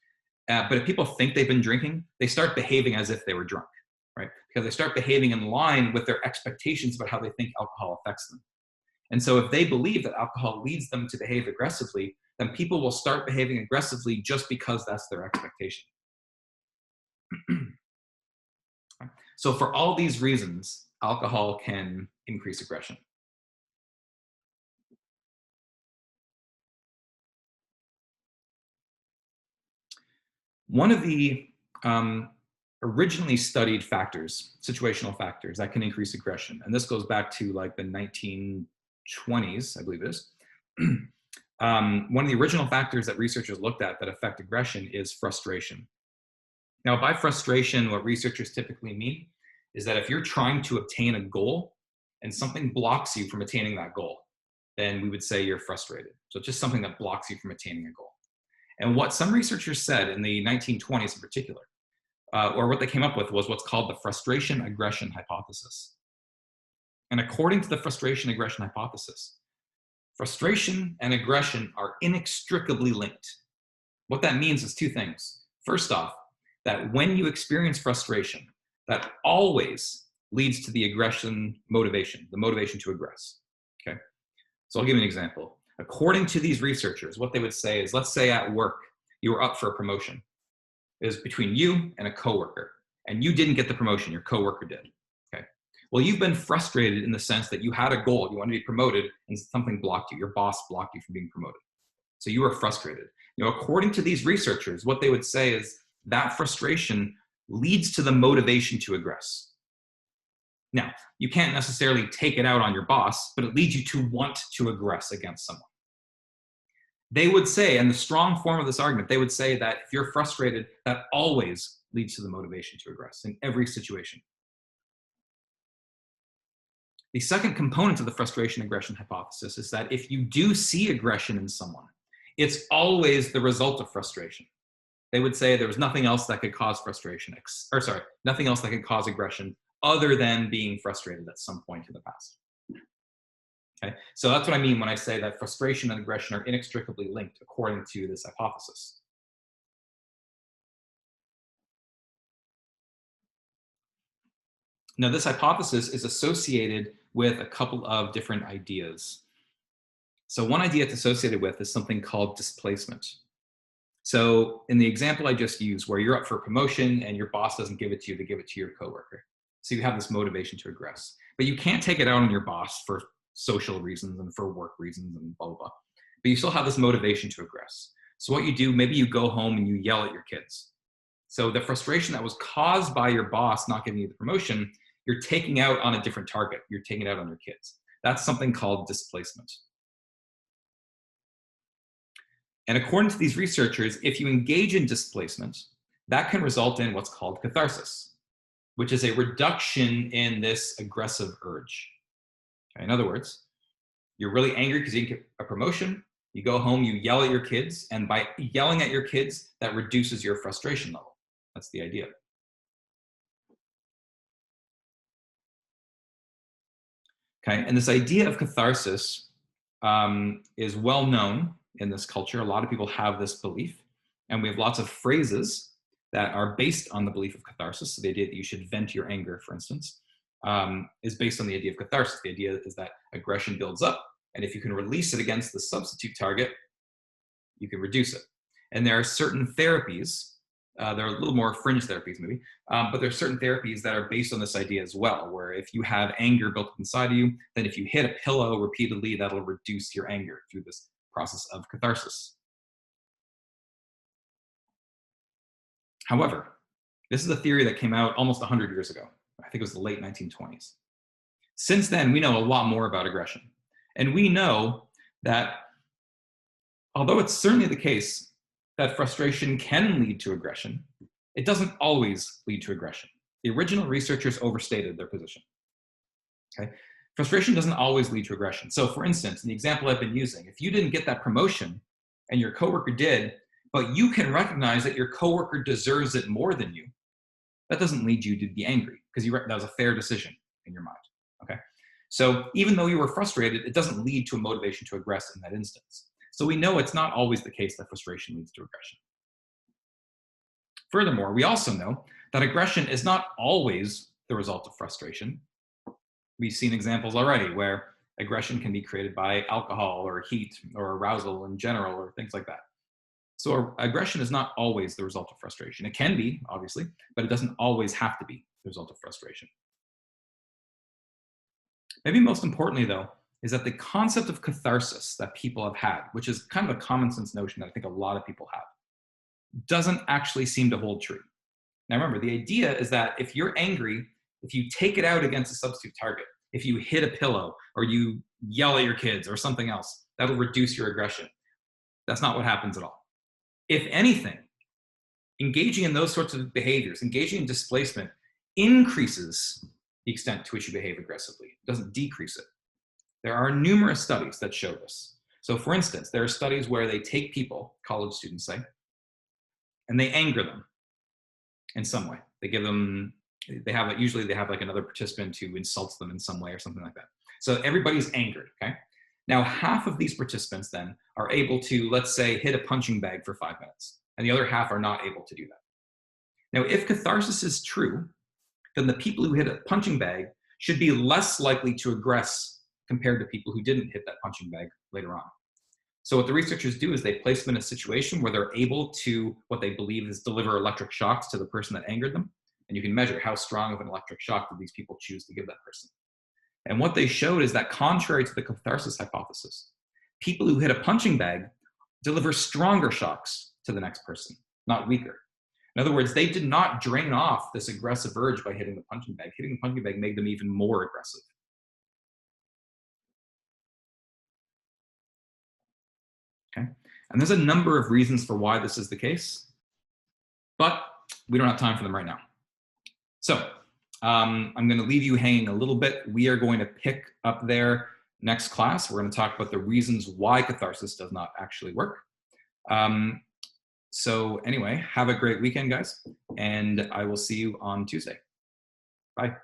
But if people think they've been drinking, they start behaving as if they were drunk, right? Because they start behaving in line with their expectations about how they think alcohol affects them. And so if they believe that alcohol leads them to behave aggressively, then people will start behaving aggressively just because that's their expectation. So for all these reasons, alcohol can increase aggression. One of the originally studied factors, situational factors, that can increase aggression, and this goes back to like the 1920s, I believe it is. One of the original factors that researchers looked at that affect aggression is frustration. Now, by frustration, what researchers typically mean is that if you're trying to obtain a goal and something blocks you from attaining that goal, then we would say you're frustrated. So it's just something that blocks you from attaining a goal. And what some researchers said in the 1920s in particular, or what they came up with, was what's called the frustration-aggression hypothesis. And according to the frustration-aggression hypothesis, frustration and aggression are inextricably linked. What that means is two things. First off, that when you experience frustration, that always leads to the aggression motivation, the motivation to aggress, okay? So I'll give you an example. According to these researchers, what they would say is, let's say at work, you were up for a promotion. It was between you and a coworker, and you didn't get the promotion, your coworker did, okay? Well, you've been frustrated in the sense that you had a goal, you wanted to be promoted, and something blocked you, your boss blocked you from being promoted. So you were frustrated. You know, according to these researchers, what they would say is that frustration leads to the motivation to aggress. Now, you can't necessarily take it out on your boss, but it leads you to want to aggress against someone. They would say, and the strong form of this argument, they would say that if you're frustrated, that always leads to the motivation to aggress in every situation. The second component of the frustration-aggression hypothesis is that if you do see aggression in someone, it's always the result of frustration. They would say there was nothing else that could cause frustration, nothing else that could cause aggression other than being frustrated at some point in the past. Okay, so that's what I mean when I say that frustration and aggression are inextricably linked according to this hypothesis. Now, this hypothesis is associated with a couple of different ideas. So one idea it's associated with is something called displacement. So in the example I just used, where you're up for promotion and your boss doesn't give it to you, they give it to your coworker. So you have this motivation to aggress, but you can't take it out on your boss for social reasons and for work reasons and blah, blah, blah. But you still have this motivation to aggress. So what you do, maybe you go home and you yell at your kids. So the frustration that was caused by your boss not giving you the promotion, you're taking out on a different target. You're taking it out on your kids. That's something called displacement. And according to these researchers, if you engage in displacement, that can result in what's called catharsis, which is a reduction in this aggressive urge. Okay, in other words, you're really angry because you didn't get a promotion. You go home, you yell at your kids, and by yelling at your kids, that reduces your frustration level. That's the idea. Okay, and this idea of catharsis is well known in this culture. A lot of people have this belief, and we have lots of phrases that are based on the belief of catharsis. So the idea that you should vent your anger, for instance, is based on the idea of catharsis. The idea is that aggression builds up, and if you can release it against the substitute target, you can reduce it. And there are certain therapies, there are a little more fringe therapies maybe, but there are certain therapies that are based on this idea as well, where if you have anger built up inside of you, then if you hit a pillow repeatedly, that'll reduce your anger through this process of catharsis. However, this is a theory that came out almost 100 years ago. I think it was the late 1920s. Since then, we know a lot more about aggression. And we know that although it's certainly the case that frustration can lead to aggression, it doesn't always lead to aggression. The original researchers overstated their position. Okay? Frustration doesn't always lead to aggression. So for instance, in the example I've been using, if you didn't get that promotion and your coworker did, but you can recognize that your coworker deserves it more than you, that doesn't lead you to be angry because that was a fair decision in your mind. Okay? So even though you were frustrated, it doesn't lead to a motivation to aggress in that instance. So we know it's not always the case that frustration leads to aggression. Furthermore, we also know that aggression is not always the result of frustration. We've seen examples already where aggression can be created by alcohol or heat or arousal in general or things like that. So aggression is not always the result of frustration. It can be, obviously, but it doesn't always have to be the result of frustration. Maybe most importantly, though, is that the concept of catharsis that people have had, which is kind of a common sense notion that I think a lot of people have, doesn't actually seem to hold true. Now remember, the idea is that if you're angry, if you take it out against a substitute target, if you hit a pillow or you yell at your kids or something else, that'll reduce your aggression. That's not what happens at all. If anything, engaging in those sorts of behaviors, engaging in displacement, increases the extent to which you behave aggressively. It doesn't decrease it. There are numerous studies that show this. So for instance, there are studies where they take people, college students say, and they anger them in some way. Usually they have like another participant who insults them in some way or something like that. So everybody's angered, okay? Now half of these participants then are able to, let's say, hit a punching bag for 5 minutes, and the other half are not able to do that. Now if catharsis is true, then the people who hit a punching bag should be less likely to aggress compared to people who didn't hit that punching bag later on. So what the researchers do is they place them in a situation where they're able to, what they believe is deliver electric shocks to the person that angered them. And you can measure how strong of an electric shock do these people choose to give that person. And what they showed is that contrary to the catharsis hypothesis, people who hit a punching bag deliver stronger shocks to the next person, not weaker. In other words, they did not drain off this aggressive urge by hitting the punching bag. Hitting the punching bag made them even more aggressive. Okay? And there's a number of reasons for why this is the case, but we don't have time for them right now. So I'm going to leave you hanging a little bit. We are going to pick up there next class. We're going to talk about the reasons why catharsis does not actually work. So anyway, have a great weekend, guys, and I will see you on Tuesday. Bye.